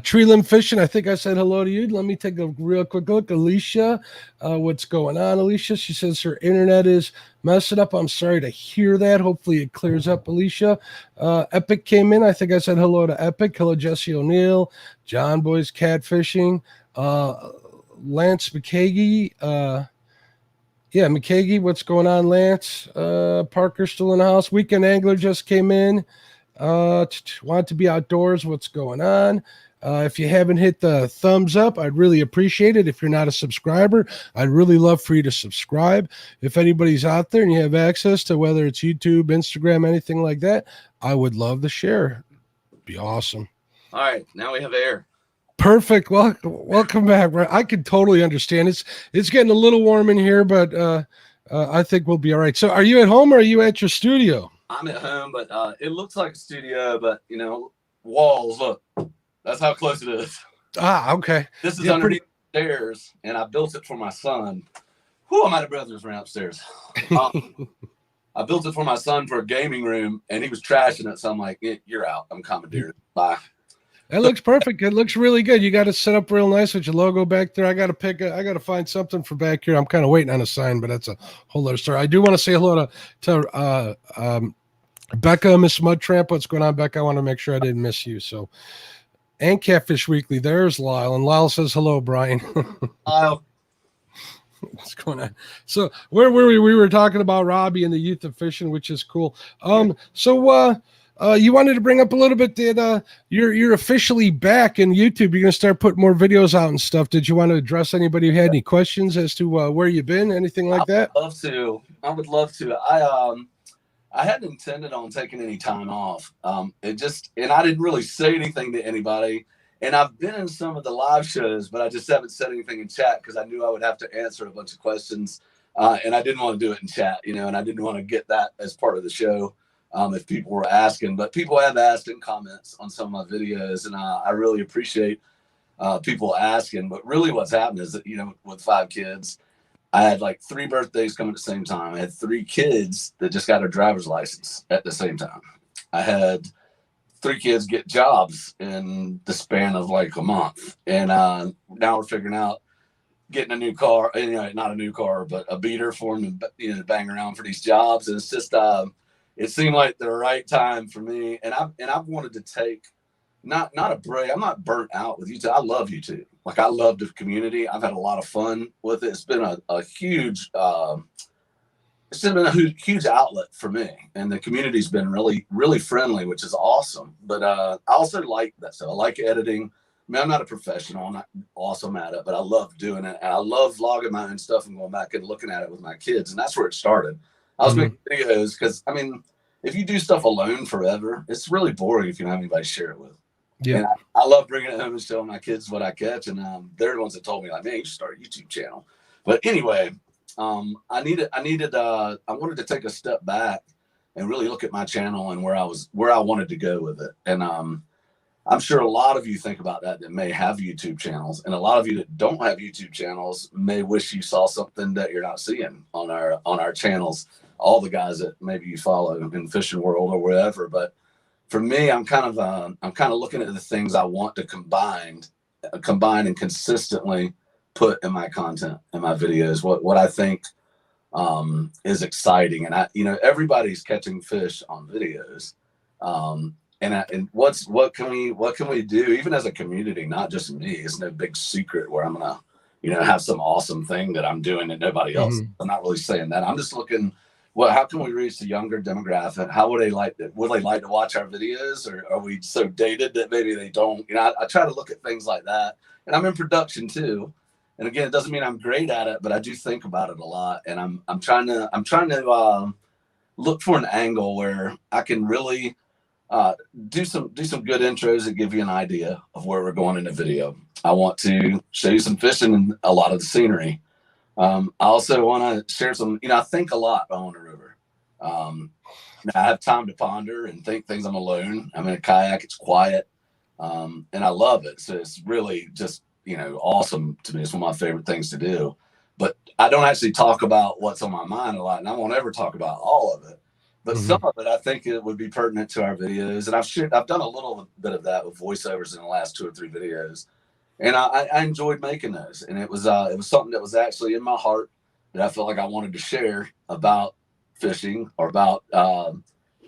[SPEAKER 1] Tree Limb Fishing, I think I said hello to you. Let me take a real quick look. Alicia, what's going on, Alicia? She says her internet is messing up. I'm sorry to hear that. Hopefully it clears up, Alicia. Epic came in. I think I said hello to Epic. Hello, Jesse O'Neill. John Boy's Catfishing. Lance McKagey. Yeah, McKagey, what's going on, Lance? Parker still in the house. Weekend Angler just came in. Want to be outdoors, what's going on? If you haven't hit the thumbs up, I'd really appreciate it. If you're not a subscriber, I'd really love for you to subscribe. If anybody's out there and you have access to whether it's YouTube, Instagram, anything like that, I would love to share. It'd be awesome.
[SPEAKER 2] All right, now we have air.
[SPEAKER 1] Perfect. Welcome back. I can totally understand. It's getting a little warm in here, but I think we'll be all right. So are you at home or are you at your studio?
[SPEAKER 2] I'm at home, but it looks like a studio, but, you know, walls, look. That's how close it is.
[SPEAKER 1] Ah, okay.
[SPEAKER 2] This is underneath the stairs, and I built it for my son. Whew, I'm out of brothers ran upstairs. I built it for my son for a gaming room, and he was trashing it, so I'm like, you're out. I'm commandeered. Bye.
[SPEAKER 1] That looks perfect. It looks really good. You got it set up real nice with your logo back there. I got to find something for back here. I'm kind of waiting on a sign, but that's a whole other story. I do want to say hello to Becca, Miss Mud Tramp. What's going on, Becca? I want to make sure I didn't miss you. So, and Catfish Weekly. There's Lyle, and Lyle says hello, Brian.
[SPEAKER 2] Lyle.
[SPEAKER 1] What's going on? So, where were we? We were talking about Robbie and the youth of fishing, which is cool. You wanted to bring up a little bit that you're officially back in YouTube. You're gonna start putting more videos out and stuff. Did you want to address anybody who had any questions as to where you've been, anything like that?
[SPEAKER 2] I would love to. I hadn't intended on taking any time off. And I didn't really say anything to anybody. And I've been in some of the live shows, but I just haven't said anything in chat because I knew I would have to answer a bunch of questions. And I didn't want to do it in chat, you know, and I didn't want to get that as part of the show. If people were asking, but people have asked in comments on some of my videos, and I really appreciate people asking. But really what's happened is that, you know, with 5 kids, I had like 3 birthdays coming at the same time. I had 3 kids that just got a driver's license at the same time. I had 3 kids get jobs in the span of like a month. And now we're figuring out getting a new car, you know, not a new car, but a beater for them to, you know, to bang around for these jobs. And it's just, it seemed like the right time for me. And I've wanted to take not a break. I'm not burnt out with YouTube. I love YouTube. Like, I love the community. I've had a lot of fun with it. It's been a huge, huge outlet for me. And the community's been really, really friendly, which is awesome. But I also like that stuff. I like editing. I mean, I'm not a professional. I'm not awesome at it, but I love doing it. And I love vlogging my own stuff and going back and looking at it with my kids. And that's where it started. I was making videos because, I mean, if you do stuff alone forever, it's really boring if you don't have anybody to share it with. Yeah. And I love bringing it home and showing my kids what I catch. And they're the ones that told me, like, man, you should start a YouTube channel. But anyway, I wanted to take a step back and really look at my channel and where I wanted to go with it. And I'm sure a lot of you think about that may have YouTube channels, and a lot of you that don't have YouTube channels may wish you saw something that you're not seeing on our channels. All the guys that maybe you follow in fishing world or wherever. But for me, I'm kind of looking at the things I want to combine and consistently put in my content, in my videos, what I think is exciting. And everybody's catching fish on videos. And what can we do even as a community, not just me? It's no big secret where I'm gonna, have some awesome thing that I'm doing that nobody else. I'm not really saying that. I'm just looking, how can we reach the younger demographic? How would they like to watch our videos, or are we so dated that maybe they don't? I try to look at things like that, and I'm in production too. And again, it doesn't mean I'm great at it, but I do think about it a lot, and I'm trying to look for an angle where I can really do some good intros that give you an idea of where we're going in the video. I want to show you some fishing and a lot of the scenery. I also want to share some, I think a lot on the river. I have time to ponder and think things. I'm alone. I'm in a kayak. It's quiet. And I love it. So it's really just, awesome to me. It's one of my favorite things to do. But I don't actually talk about what's on my mind a lot, and I won't ever talk about all of it. But some of it, I think it would be pertinent to our videos. And I've done a little bit of that with voiceovers in the last 2 or 3 videos. And I enjoyed making those. And it was something that was actually in my heart that I felt like I wanted to share about fishing, or about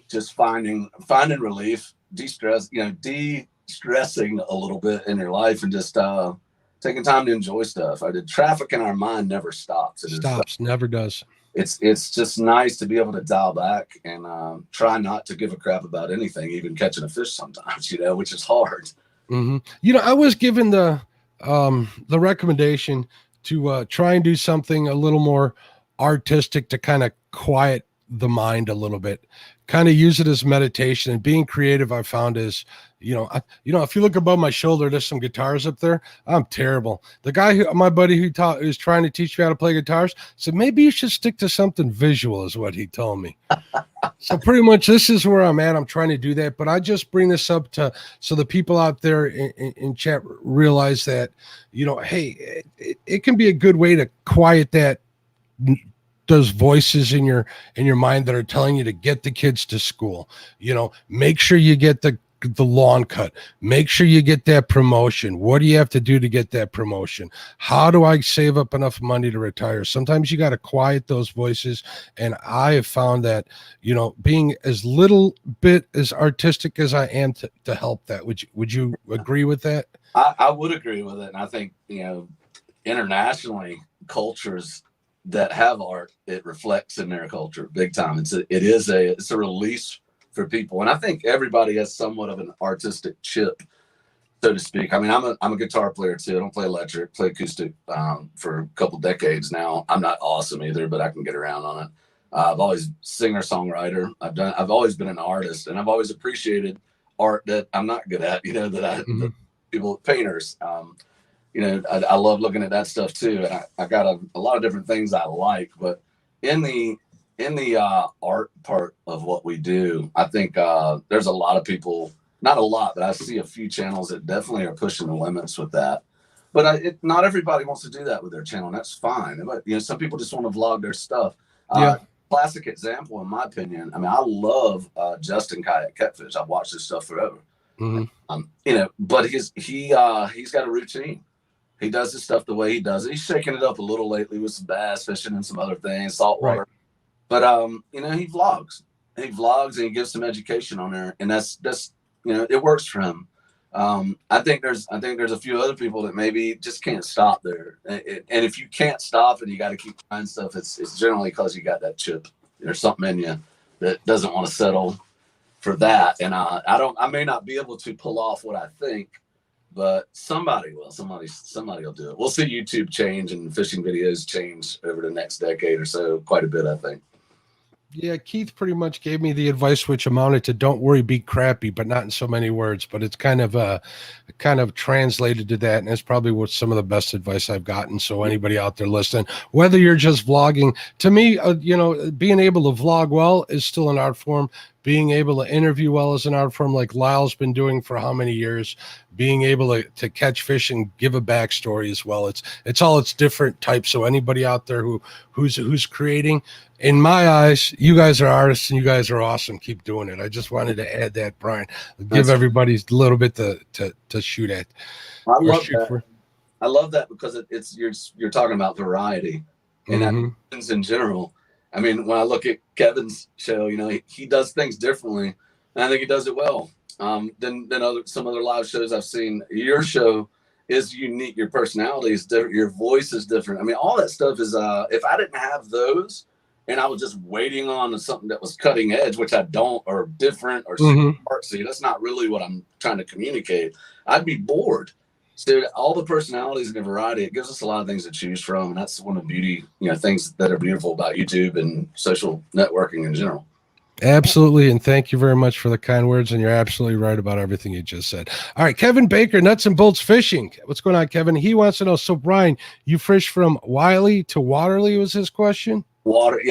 [SPEAKER 2] just finding relief, de-stressing a little bit in your life, and just taking time to enjoy stuff. The traffic in our mind never stops.
[SPEAKER 1] Never does.
[SPEAKER 2] It's just nice to be able to dial back and try not to give a crap about anything, even catching a fish sometimes, which is hard.
[SPEAKER 1] I was given the recommendation to try and do something a little more artistic to kind of quiet the mind a little bit, kind of use it as meditation. And being creative, I found is, if you look above my shoulder, there's some guitars up there. I'm terrible. The guy my buddy who's trying to teach me how to play guitars said, maybe you should stick to something visual, is what he told me. So pretty much this is where I'm at. I'm trying to do that, but I just bring this up so the people out there in chat realize that, hey, it can be a good way to quiet those voices in your mind that are telling you to get the kids to school. Make sure you get the lawn cut. Make sure you get that promotion. What do you have to do to get that promotion? How do I save up enough money to retire? Sometimes you got to quiet those voices. And I have found that, being as little bit as artistic as I am to help that. Would you agree with that?
[SPEAKER 2] I would agree with it. And I think, internationally, cultures that have art, it reflects in their culture big time. It's a release for people. And I think everybody has somewhat of an artistic chip, so to speak. I mean, I'm a guitar player too. I don't play electric, play acoustic for a couple decades now. I'm not awesome either, but I can get around on it. I've always singer-songwriter. I've always been an artist, and I've always appreciated art that I'm not good at, the people, painters. I love looking at that stuff too. And I got a lot of different things I like, but in the art part of what we do, I think there's a lot of people, not a lot, but I see a few channels that definitely are pushing the limits with that. But not everybody wants to do that with their channel, and that's fine. But, some people just want to vlog their stuff. Classic example, in my opinion. I mean, I love Justin Kayak Catfish. I've watched his stuff forever. But he's got a routine. He does his stuff the way he does it. He's shaking it up a little lately with some bass fishing and some other things, saltwater. Right. But he vlogs. He vlogs and he gives some education on there, and that's it works for him. I think there's a few other people that maybe just can't stop there. And if you can't stop and you got to keep trying stuff, it's generally because you got that chip. There's something in you that doesn't want to settle for that. And I may not be able to pull off what I think, but somebody will. Somebody will do it. We'll see YouTube change and fishing videos change over the next decade or so, quite a bit, I think.
[SPEAKER 1] Yeah, Keith pretty much gave me the advice which amounted to don't worry, be crappy, but not in so many words. But it's kind of translated to that, and it's probably what some of the best advice I've gotten. So anybody out there listening, whether you're just vlogging, to me, being able to vlog well is still an art form. Being able to interview well is an art form, like Lyle's been doing for how many years. Being able to catch fish and give a backstory as well. It's all its different types. So anybody out there who's creating, in my eyes, you guys are artists and you guys are awesome. Keep doing it. I just wanted to add that, Brian. Give everybody a little bit to shoot at.
[SPEAKER 2] I love that. I love that because you're talking about variety, and that happens in general. I mean, when I look at Kevin's show, he does things differently, and I think he does it well. Than some other live shows I've seen. Your show is unique. Your personality is different. Your voice is different. I mean, all that stuff is. If I didn't have those, and I was just waiting on something that was cutting edge, which I don't, or different, or super artsy, that's not really what I'm trying to communicate. I'd be bored. So all the personalities and the variety, it gives us a lot of things to choose from, and that's one of the beauty, things that are beautiful about YouTube and social networking in general.
[SPEAKER 1] Absolutely, and thank you very much for the kind words, and you're absolutely right about everything you just said. All right, Kevin Baker, Nuts and Bolts Fishing. What's going on, Kevin? He wants to know, so Brian, you fish from Wiley to Waterley was his question?
[SPEAKER 2] Wiley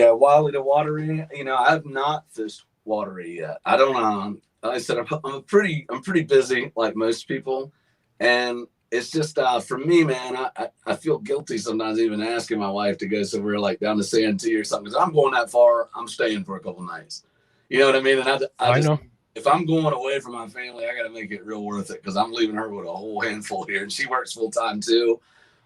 [SPEAKER 2] to Waterley. I have not fished Waterley yet. I don't like I said, I'm pretty busy like most people, and it's just for me, man, I feel guilty sometimes even asking my wife to go somewhere like down to Santee or something, because I'm going that far, I'm staying for a couple nights. You know what I mean? And I just know. If I'm going away from my family, I got to make it real worth it, because I'm leaving her with a whole handful here, and she works full time too.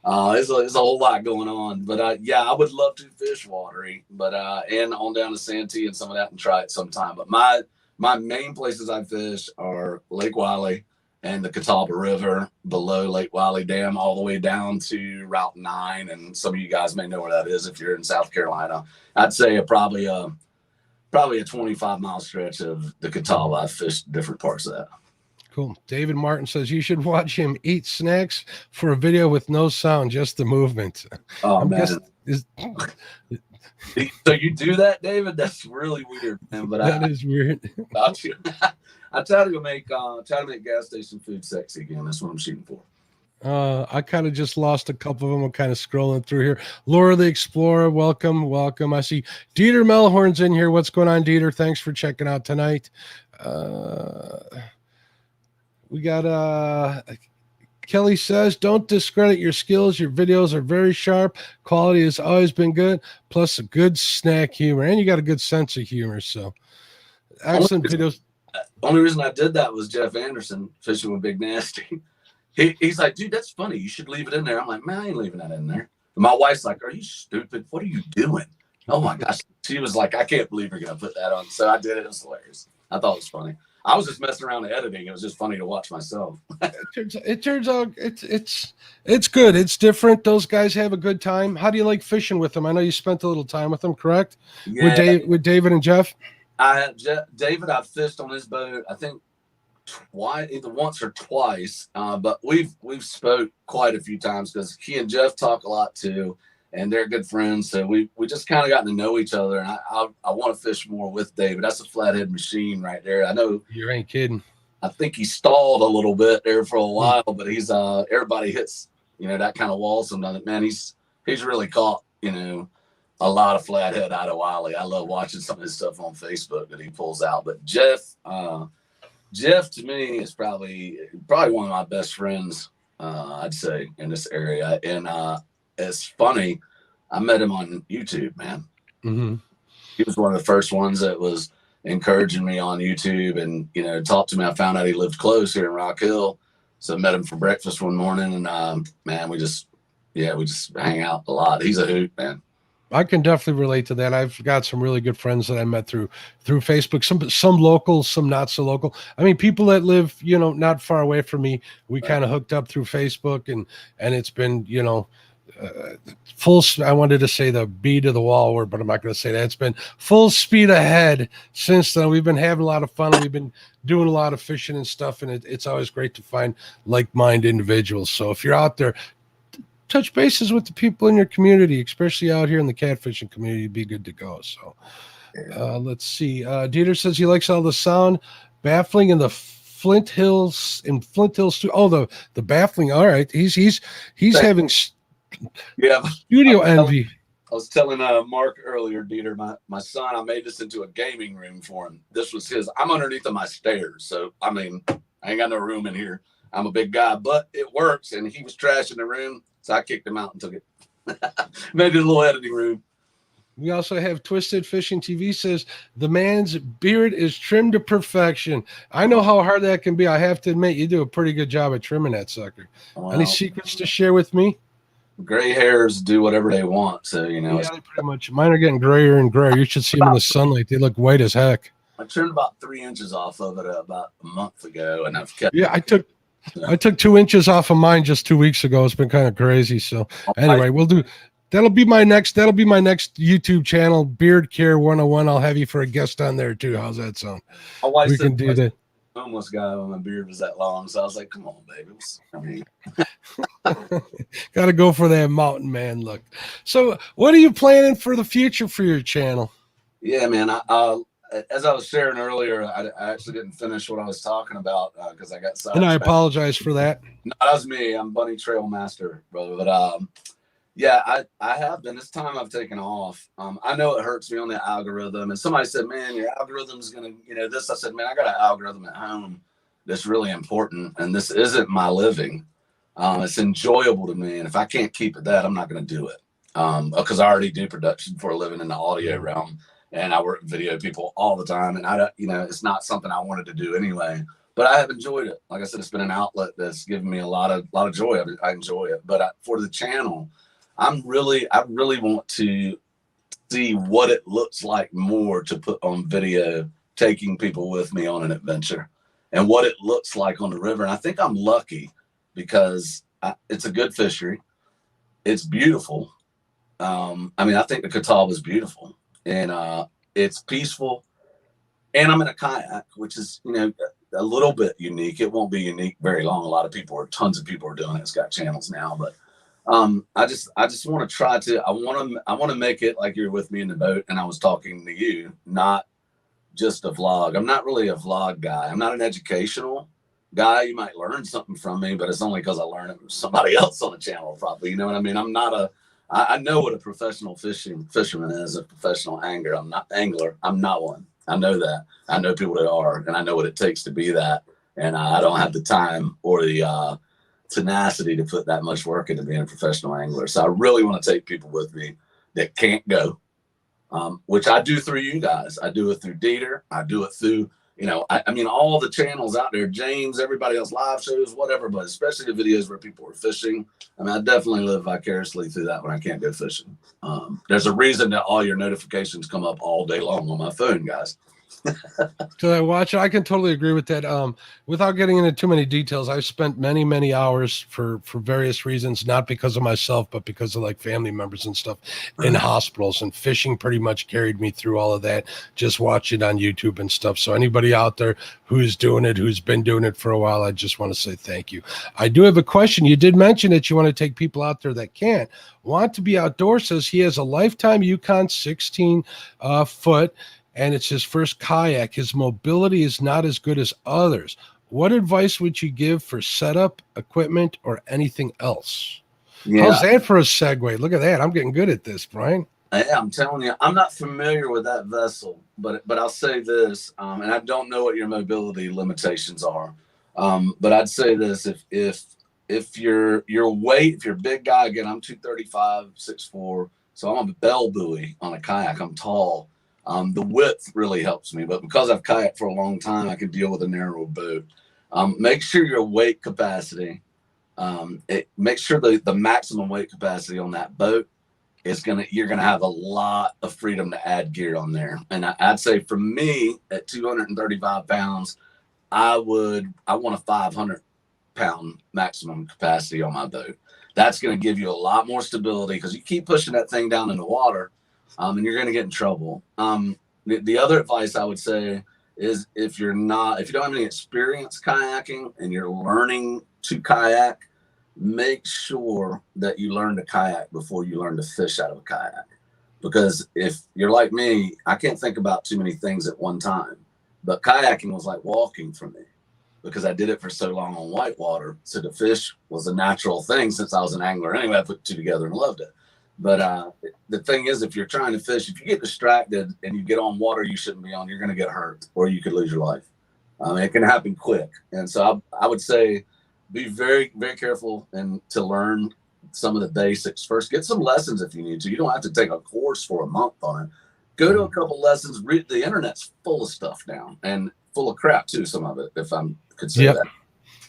[SPEAKER 2] There's a whole lot going on, but I would love to fish Watery, but and on down to Santee and some of that and try it sometime. But my main places I fish are Lake Wiley and the Catawba River below Lake Wiley Dam, all the way down to Route 9. And some of you guys may know where that is if you're in South Carolina. I'd say probably a 25-mile stretch of the Catawba. I've fished different parts of that.
[SPEAKER 1] Cool. David Martin says you should watch him eat snacks for a video with no sound, just the movement.
[SPEAKER 2] Oh, man. So you do that, David? That's really weird, man. But
[SPEAKER 1] that is weird.
[SPEAKER 2] About you. I try to make gas station food sexy again. That's what I'm shooting for.
[SPEAKER 1] I kind of just lost a couple of them. I'm kind of scrolling through here. Laura the Explorer, welcome. I see Dieter Melhorn's in here. What's going on, Dieter? Thanks for checking out tonight. We got Kelly says, don't discredit your skills. Your videos are very sharp. Quality has always been good. Plus a good snack humor. And you got a good sense of humor. So excellent videos.
[SPEAKER 2] Only reason I did that was Jeff Anderson fishing with Big Nasty. He's like, dude, that's funny. You should leave it in there. I'm like, man, I ain't leaving that in there. And my wife's like, are you stupid? What are you doing? Oh my gosh. She was like, I can't believe you're going to put that on. So I did it. It was hilarious. I thought it was funny. I was just messing around editing. It was just funny to watch myself.
[SPEAKER 1] It turns out it's good. It's different. Those guys have a good time. How do you like fishing with them? I know you spent a little time with them, correct?
[SPEAKER 2] Yeah.
[SPEAKER 1] With David and Jeff?
[SPEAKER 2] David, I fished on his boat, I think twice, either once or twice. But we've spoke quite a few times, because he and Jeff talk a lot too, and they're good friends. So we just kind of gotten to know each other, and I want to fish more with David. That's a flathead machine right there. I know
[SPEAKER 1] you ain't kidding.
[SPEAKER 2] I think he stalled a little bit there for a while, but he's everybody hits that kind of wall sometimes. Man, he's really caught a lot of flathead out of Wiley. I love watching some of his stuff on Facebook that he pulls out. But Jeff to me is probably one of my best friends, I'd say, in this area. And it's funny, I met him on YouTube, man. Mm-hmm. He was one of the first ones that was encouraging me on YouTube and, talked to me. I found out he lived close here in Rock Hill. So I met him for breakfast one morning, and man, we just hang out a lot. He's a hoot, man.
[SPEAKER 1] I can definitely relate to that. I've got some really good friends that I met through Facebook, some local, some not so local. I mean, people that live, not far away from me, we kind of hooked up through Facebook, and it's been, I wanted to say the B to the wall word, but I'm not going to say that. It's been full speed ahead since then. We've been having a lot of fun. We've been doing a lot of fishing and stuff, and it's always great to find like-minded individuals. So if you're out there, touch bases with the people in your community, especially out here in the catfishing community, be good to go. So let's see. Dieter says he likes all the sound baffling in the Flint Hills too. Oh, the baffling. All right. He's having studio envy.
[SPEAKER 2] I was telling Mark earlier, Dieter, my son, I made this into a gaming room for him. This was his. I'm underneath of my stairs. So, I mean, I ain't got no room in here. I'm a big guy, but it works. And he was trashing the room. So I kicked him out and took it. Made it a little editing room.
[SPEAKER 1] We also have Twisted Fishing TV says the man's beard is trimmed to perfection. I know how hard that can be. I have to admit, you do a pretty good job at trimming that sucker. Wow. Any secrets to share with me?
[SPEAKER 2] Gray hairs do whatever they want. So,
[SPEAKER 1] yeah, pretty much. Mine are getting grayer and grayer. You should see them in the sunlight. They look white as heck.
[SPEAKER 2] I trimmed about 3 inches off of it about a month ago, and I've kept.
[SPEAKER 1] Yeah, I took 2 inches off of mine just 2 weeks ago. It's been kind of crazy. So anyway, that'll be my next YouTube channel, Beard Care 101. I'll have you for a guest on there too. How's that sound? We can do that.
[SPEAKER 2] Homeless guy when my beard was that long, so I was like, come on, baby. I mean,
[SPEAKER 1] gotta go for that mountain man look. So what are you planning for the future for your channel?
[SPEAKER 2] Yeah, man, as I was sharing earlier, I actually didn't finish what I was talking about because I got sidetracked.
[SPEAKER 1] And I apologize for that.
[SPEAKER 2] No, that was me. I'm Bunny Trail Master, brother. But yeah, I have been. This time I've taken off. I know it hurts me on the algorithm. And somebody said, man, your algorithm's going to, this. I said, man, I got an algorithm at home that's really important. And this isn't my living. It's enjoyable to me. And if I can't keep it that, I'm not going to do it. Because I already do production for a living in the audio realm. And I work with video people all the time. And it's not something I wanted to do anyway. But I have enjoyed it. Like I said, it's been an outlet that's given me a lot of joy. I enjoy it. But for the channel, I really want to see what it looks like more to put on video, taking people with me on an adventure, and what it looks like on the river. And I think I'm lucky because it's a good fishery. It's beautiful. I think the Catawba is beautiful, and it's peaceful. And I'm in a kayak, which is, a little bit unique. It won't be unique very long. Tons of people are doing it. It's got channels now, but I just want to try to, I want to make it like you're with me in the boat and I was talking to you, not just a vlog. I'm not really a vlog guy. I'm not an educational guy. You might learn something from me, but it's only because I learned it from somebody else on the channel, probably. You know what I mean? I know what a professional fisherman is, a professional angler. I'm not one. I know that. I know people that are, and I know what it takes to be that. And I don't have the time or the tenacity to put that much work into being a professional angler. So I really want to take people with me that can't go, which I do through you guys. I do it through Dieter. I do it through, all the channels out there, James, everybody else, live shows, whatever, but especially the videos where people are fishing. I definitely live vicariously through that when I can't go fishing. There's a reason that all your notifications come up all day long on my phone, guys.
[SPEAKER 1] So I watch it. I can totally agree with that. Without getting into too many details, I've spent many, many hours for various reasons, not because of myself, but because of like family members and stuff in hospitals, and fishing pretty much carried me through all of that. Just watch it on YouTube and stuff. So anybody out there who's doing it, who's been doing it for a while, I just want to say thank you. I do have a question. You did mention that you want to take people out there that can't. Want to Be Outdoors says he has a lifetime Yukon 16 foot. And it's his first kayak. His mobility is not as good as others. What advice would you give for setup, equipment, or anything else? Yeah. How's that for a segue? Look at that. I'm getting good at this, Brian.
[SPEAKER 2] Yeah, I'm telling you, I'm not familiar with that vessel, but I'll say this, and I don't know what your mobility limitations are, but I'd say this: if your weight, if you're a big guy, again, I'm 235, 6'4", so I'm a bell buoy on a kayak. I'm tall. The width really helps me, but because I've kayaked for a long time, I can deal with a narrow boat. Make sure your weight capacity, make sure the maximum weight capacity on that boat is you're gonna have a lot of freedom to add gear on there. And I'd say for me at 235 pounds, I want a 500-pound maximum capacity on my boat. That's gonna give you a lot more stability because you keep pushing that thing down in the water. And you're going to get in trouble. The other advice I would say is if you don't have any experience kayaking and you're learning to kayak, make sure that you learn to kayak before you learn to fish out of a kayak. Because if you're like me, I can't think about too many things at one time. But kayaking was like walking for me because I did it for so long on whitewater. So the fish was a natural thing since I was an angler. Anyway, I put two together and loved it. But the thing is, if you're trying to fish, if you get distracted and you get on water you shouldn't be on, you're going to get hurt or you could lose your life. It can happen quick. And so I would say be very, very careful and to learn some of the basics first. Get some lessons if you need to. You don't have to take a course for a month on it. Go to a couple lessons. Read. The internet's full of stuff now and full of crap too, some of it, if I could say that.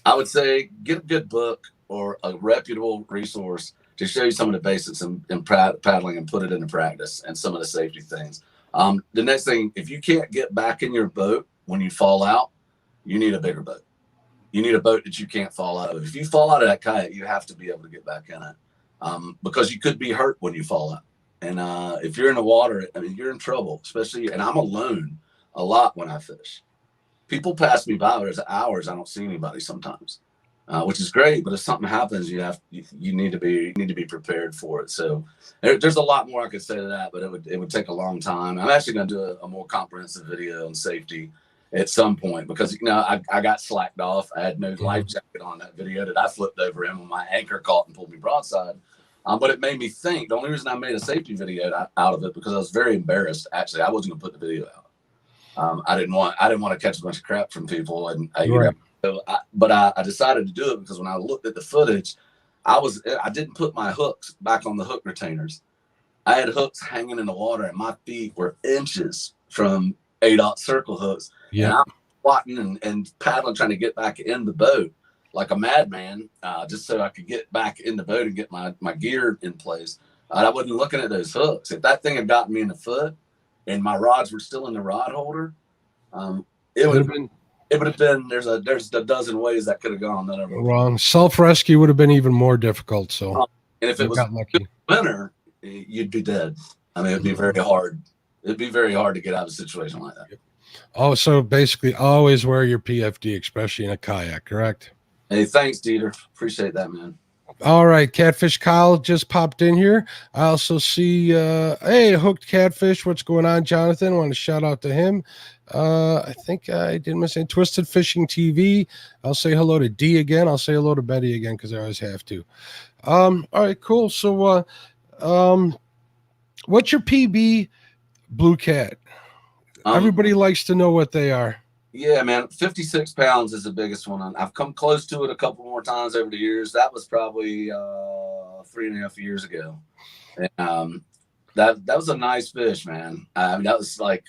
[SPEAKER 2] I would say get a good book or a reputable resource to show you some of the basics in paddling and put it into practice and some of the safety things. The next thing, if you can't get back in your boat when you fall out, you need a bigger boat. You need a boat that you can't fall out of. If you fall out of that kayak, you have to be able to get back in it, because you could be hurt when you fall out. And if you're in the water, I mean, you're in trouble, especially, and I'm alone a lot when I fish. People pass me by, there's hours I don't see anybody sometimes, which is great. But if something happens, you need to be prepared for it. So there's a lot more I could say to that, but it would take a long time. I'm actually going to do a more comprehensive video on safety at some point, because I got slacked off. I had no life jacket on that video that I flipped over him when my anchor caught and pulled me broadside. But it made me think. The only reason I made a safety video out of it, because I was very embarrassed. Actually, I wasn't going to put the video out. I didn't want to catch a bunch of crap from people, and but I decided to do it because when I looked at the footage, I didn't put my hooks back on the hook retainers. I had hooks hanging in the water, and my feet were inches from 8/0 circle hooks. Yeah. And I'm squatting and paddling, trying to get back in the boat like a madman, just so I could get back in the boat and get my gear in place. I wasn't looking at those hooks. If that thing had gotten me in the foot and my rods were still in the rod holder, it would have been, there's a dozen ways that could have gone.
[SPEAKER 1] Wrong. Self-rescue would have been even more difficult. So,
[SPEAKER 2] and if it was winter, you'd be dead. I mean, it'd be very hard. It'd be very hard to get out of a situation like that.
[SPEAKER 1] Oh, so basically always wear your PFD, especially in a kayak, correct?
[SPEAKER 2] Hey, thanks, Dieter. Appreciate that, man.
[SPEAKER 1] All right, Catfish Kyle just popped in here. I also see, hey, Hooked Catfish. What's going on, Jonathan? I want to shout out to him. I think I didn't miss any. Twisted Fishing TV. I'll say hello to D again. I'll say hello to Betty again because I always have to. All right, cool. So, what's your PB Blue Cat? Everybody likes to know what they are.
[SPEAKER 2] Yeah, man, 56 pounds is the biggest one. I've come close to it a couple more times over the years. That was probably 3.5 years ago. And that was a nice fish, man. I mean, that was like,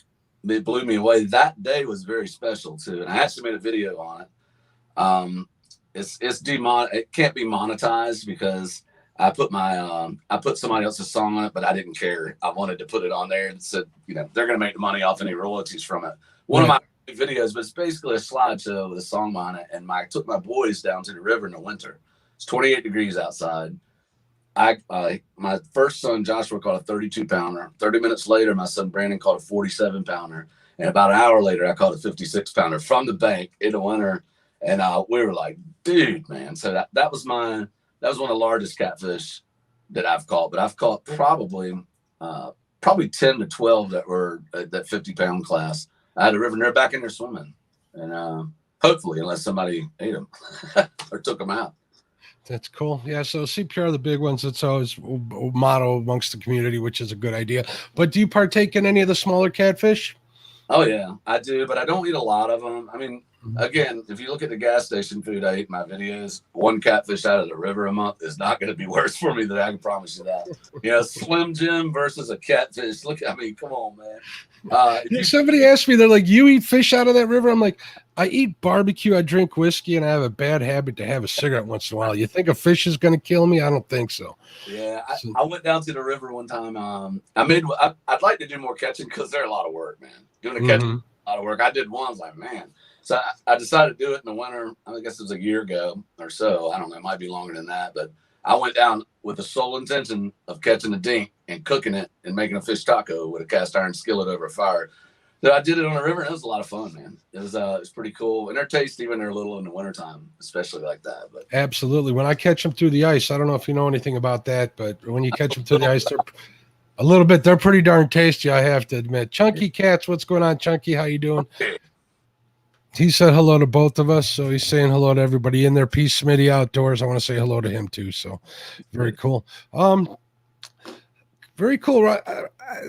[SPEAKER 2] it blew me away. That day was very special too. And I actually made a video on it. It can't be monetized because I put somebody else's song on it, but I didn't care. I wanted to put it on there and said, they're going to make the money off any royalties from it. One of my videos, but it's basically a slideshow with a song on it. And I took my boys down to the river in the winter. It's 28 degrees outside. My first son, Joshua, caught a 32 pounder. 30 minutes later, my son, Brandon, caught a 47 pounder. And about an hour later, I caught a 56 pounder from the bank in the winter. And we were like, dude, man. So that was one of the largest catfish that I've caught, but I've caught probably 10 to 12 that were that 50-pound class. I had a river and they're back in there swimming, and hopefully, unless somebody ate them or took them out.
[SPEAKER 1] That's cool. Yeah. So CPR are the big ones. It's always a motto amongst the community, which is a good idea. But do you partake in any of the smaller catfish?
[SPEAKER 2] Oh yeah, I do, but I don't eat a lot of them. I mean, again, if you look at the gas station food I eat in my videos, one catfish out of the river a month is not going to be worse for me than I can promise you that. Slim Jim versus a catfish. Look, I mean, come on, man.
[SPEAKER 1] Somebody asked me, they're like, you eat fish out of that river? I'm like, I eat barbecue, I drink whiskey, and I have a bad habit to have a cigarette once in a while. You think a fish is going to kill me? I don't think so.
[SPEAKER 2] Yeah, I went down to the river one time. I'd like to do more catching because they're a lot of work, man. Doing a catching, a lot of work. I did one. I was like, man. So I decided to do it in the winter. I guess it was a year ago or so. I don't know. It might be longer than that. But I went down with the sole intention of catching a dink and cooking it and making a fish taco with a cast iron skillet over a fire. So I did it on the river, and it was a lot of fun, man. It was pretty cool. And they're tasty when they're little in the wintertime, especially like that. But
[SPEAKER 1] absolutely. When I catch them through the ice, I don't know if you know anything about that, but when you catch them through the ice, they're pretty darn tasty, I have to admit. Chunky Cats, what's going on, Chunky? How you doing? He said hello to both of us, so he's saying hello to everybody in there. Peace, Smitty Outdoors. I want to say hello to him too. So very cool. Very cool. Right?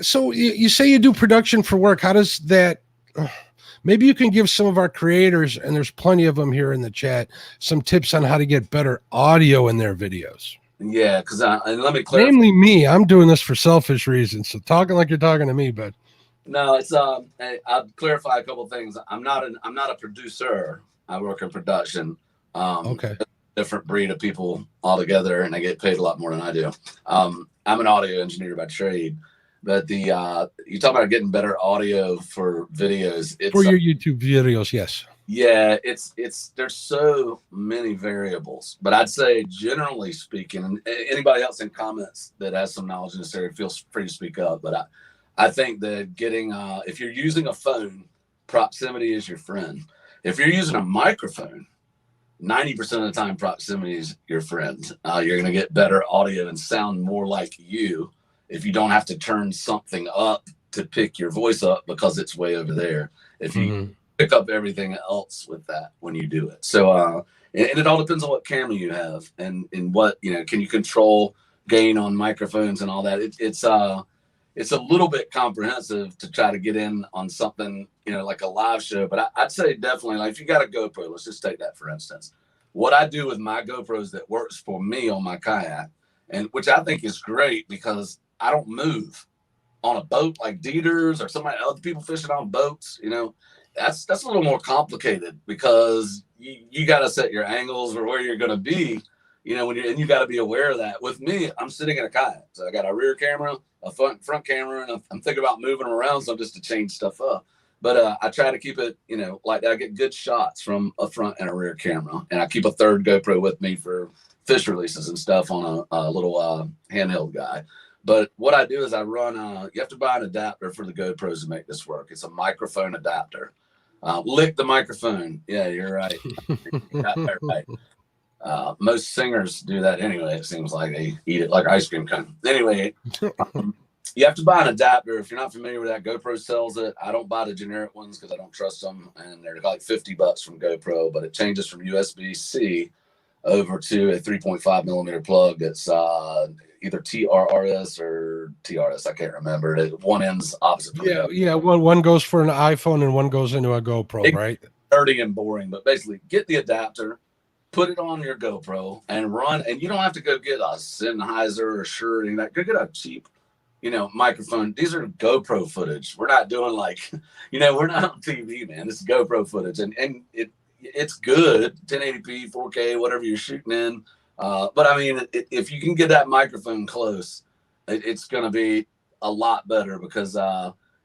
[SPEAKER 1] So you say you do production for work. How does that? Maybe you can give some of our creators, and there's plenty of them here in the chat, some tips on how to get better audio in their videos.
[SPEAKER 2] Yeah, because and let me clarify.
[SPEAKER 1] Namely me, I'm doing this for selfish reasons. So talking like you're talking to me, but.
[SPEAKER 2] No, it's I'll clarify a couple of things. I'm not a producer. I work in production.
[SPEAKER 1] Okay.
[SPEAKER 2] Different breed of people altogether, and they get paid a lot more than I do. I'm an audio engineer by trade. But you talk about getting better audio for videos. It's
[SPEAKER 1] For your YouTube videos, yes.
[SPEAKER 2] yeah, it's there's so many variables, but I'd say generally speaking, and anybody else in comments that has some knowledge in this area, feel free to speak up. But I think that getting if you're using a phone, proximity is your friend. If you're using a microphone, 90% of the time proximity is your friend. You're going to get better audio and sound more like you if you don't have to turn something up to pick your voice up because it's way over there. If you pick up everything else with that when you do it. So, and it all depends on what camera you have and what, you know, can you control gain on microphones and all that. It's a little bit comprehensive to try to get in on something, you know, like a live show. But I'd say definitely, like, if you got a GoPro, let's just take that for instance. What I do with my GoPros that works for me on my kayak, and which I think is great because I don't move on a boat like Dieter's or other people fishing on boats, you know. That's a little more complicated because you got to set your angles or where you're going to be, you know, and you got to be aware of that. With me, I'm sitting in a kayak, so I got a rear camera, a front camera, and I'm thinking about moving around, so just to change stuff up. But I try to keep it, you know, like I get good shots from a front and a rear camera, and I keep a third GoPro with me for fish releases and stuff on a little handheld guy. But what I do is I run, you have to buy an adapter for the GoPros to make this work. It's a microphone adapter. Lick the microphone. Yeah, you're right. You got that right. Most singers do that anyway. It seems like they eat it like ice cream cone. Anyway, you have to buy an adapter. If you're not familiar with that, GoPro sells it. I don't buy the generic ones because I don't trust them. And they're like $50 from GoPro, but it changes from USB-C over to a 3.5 millimeter plug that's either TRRS or TRS. I can't remember. One end's opposite.
[SPEAKER 1] Yeah. One goes for an iPhone and one goes into a GoPro, right?
[SPEAKER 2] Dirty and boring, but basically get the adapter, put it on your GoPro and run. And you don't have to go get a Sennheiser or Shure, anything like that. Go get a cheap, you know, microphone. These are GoPro footage. We're not doing like, you know, we're not on TV, man. This is GoPro footage, and it's good, 1080p, 4K, whatever you're shooting in. But I mean, if you can get that microphone close, it's going to be a lot better because,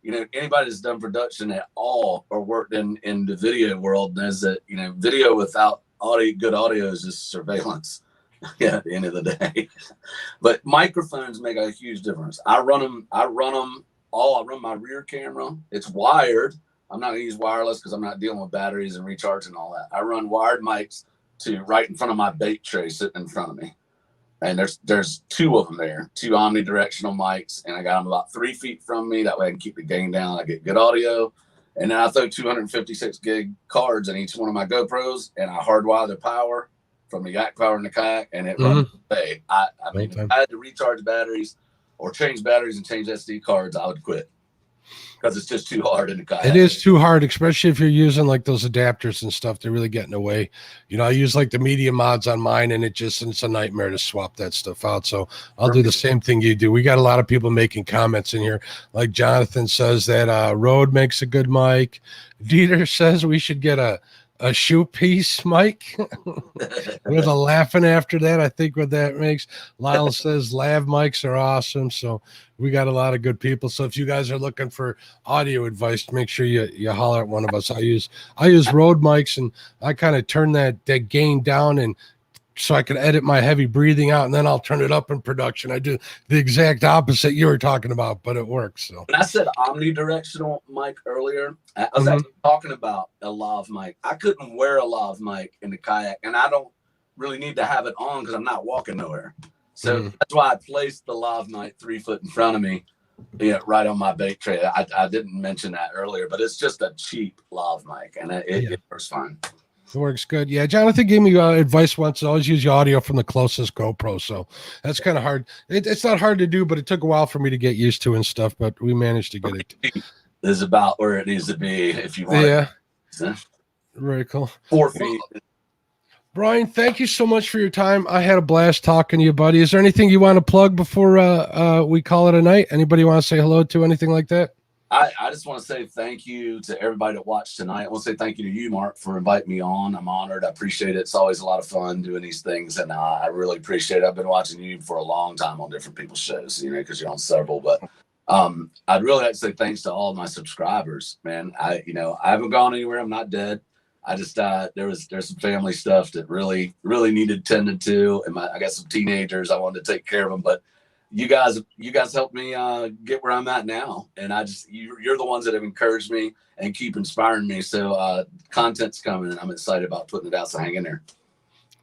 [SPEAKER 2] you know, anybody that's done production at all or worked in the video world knows that, you know, video without good audio is just surveillance. Yeah, at the end of the day. But microphones make a huge difference. I run my rear camera. It's wired. I'm not going to use wireless because I'm not dealing with batteries and recharge and all that. I run wired mics to right in front of my bait tray sitting in front of me. And there's two of them there, two omnidirectional mics, and I got them about 3 feet from me. That way I can keep the gain down. I get good audio. And then I throw 256 gig cards in each one of my GoPros, and I hardwire the power from the yak power in the kayak, and it runs the day. I mean, if I had to recharge batteries or change batteries and change SD cards, I would quit. Because it's just too hard in the kayak.
[SPEAKER 1] It is too hard, especially if you're using like those adapters and stuff. They're really getting away. You know, I use like the media mods on mine, and it's a nightmare to swap that stuff out. So I'll do the same thing you do. We got a lot of people making comments in here. Like Jonathan says that Rode makes a good mic. Dieter says we should get a shoe piece mic with a laughing after that. I think what that makes. Lyle says lav mics are awesome. So we got a lot of good people. So if you guys are looking for audio advice, make sure you holler at one of us. I use Rode mics, and I kind of turn that gain down, and so I can edit my heavy breathing out, and then I'll turn it up in production. I do the exact opposite you were talking about, but it works. So
[SPEAKER 2] when I said omnidirectional mic earlier, I was actually talking about a lav mic. I couldn't wear a lav mic in the kayak, and I don't really need to have it on because I'm not walking nowhere. So that's why I placed the lav mic 3 foot in front of me, right on my bait tray. I didn't mention that earlier, but it's just a cheap lav mic, and it works fine.
[SPEAKER 1] It works good. Yeah, Jonathan gave me advice once to always use your audio from the closest GoPro. So that's kind of hard. It's not hard to do, but it took a while for me to get used to and stuff. But we managed to get it.
[SPEAKER 2] This is about where it needs to be if you want.
[SPEAKER 1] Yeah. Very cool.
[SPEAKER 2] 4 feet.
[SPEAKER 1] Brian, thank you so much for your time. I had a blast talking to you, buddy. Is there anything you want to plug before we call it a night? Anybody want to say hello to, anything like that?
[SPEAKER 2] I just want to say thank you to everybody that watched tonight. I want to say thank you to you, Mark, for inviting me on. I'm honored. I appreciate it. It's always a lot of fun doing these things, and I really appreciate it. I've been watching you for a long time on different people's shows, because you're on several. But I'd really like to say thanks to all of my subscribers, man. I haven't gone anywhere. I'm not dead. I just there's some family stuff that really needed tended to, and I got some teenagers. I wanted to take care of them, but you guys helped me get where I'm at now, and you're the ones that have encouraged me and keep inspiring me. So content's coming, and I'm excited about putting it out. So hang in there.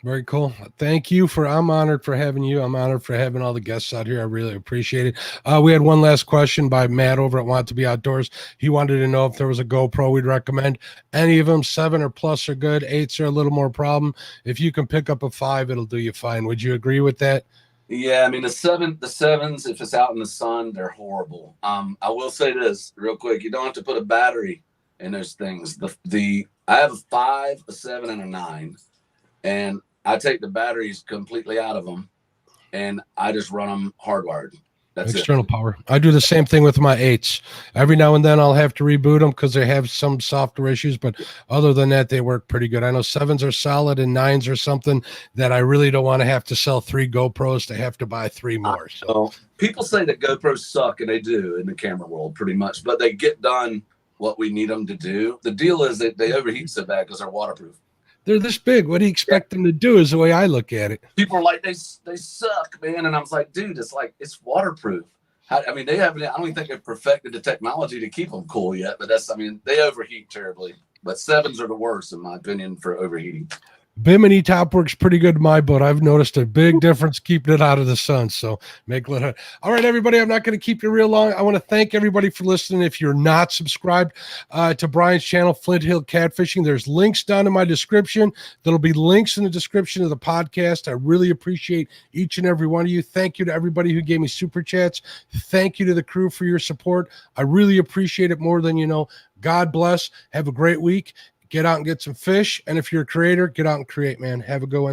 [SPEAKER 1] Very cool. Thank you I'm honored for having you. I'm honored for having all the guests out here. I really appreciate it. We had one last question by Matt over at Want to Be Outdoors. He wanted to know if there was a GoPro we'd recommend. Any of them, 7 or plus are good. 8s are a little more problem. If you can pick up a 5, it'll do you fine. Would you agree with that?
[SPEAKER 2] Yeah, I mean the sevens, if it's out in the sun, they're horrible. I will say this real quick: you don't have to put a battery in those things. I have a 5, a 7, and a 9, and I take the batteries completely out of them, and I just run them hardwired. That's
[SPEAKER 1] external power. I do the same thing with my 8s. Every now and then I'll have to reboot them because they have some software issues, but other than that, they work pretty good. I know 7s are solid and 9s are something that I really don't want to have to sell 3 GoPros to have to buy 3 more. So
[SPEAKER 2] people say that GoPros suck, and they do in the camera world pretty much, but they get done what we need them to do. The deal is that they overheat so bad because they're waterproof. They're
[SPEAKER 1] this big. What do you expect them to do is the way I look at it.
[SPEAKER 2] People are like, they suck, man. And I was like, dude, it's waterproof. I don't even think they've perfected the technology to keep them cool yet, but they overheat terribly. But 7s are the worst, in my opinion, for overheating.
[SPEAKER 1] Bimini top works pretty good in my boat. I've noticed a big difference keeping it out of the sun. So all right, everybody, I'm not going to keep you real long. I want to thank everybody for listening. If you're not subscribed to Brian's channel, Flint Hill Catfishing, there's links down in my description. There'll be links in the description of the podcast. I really appreciate each and every one of you. Thank you to everybody who gave me super chats. Thank you to the crew for your support. I really appreciate it more than you know. God bless. Have a great week. Get out and get some fish. And if you're a creator, get out and create, man. Have a good one.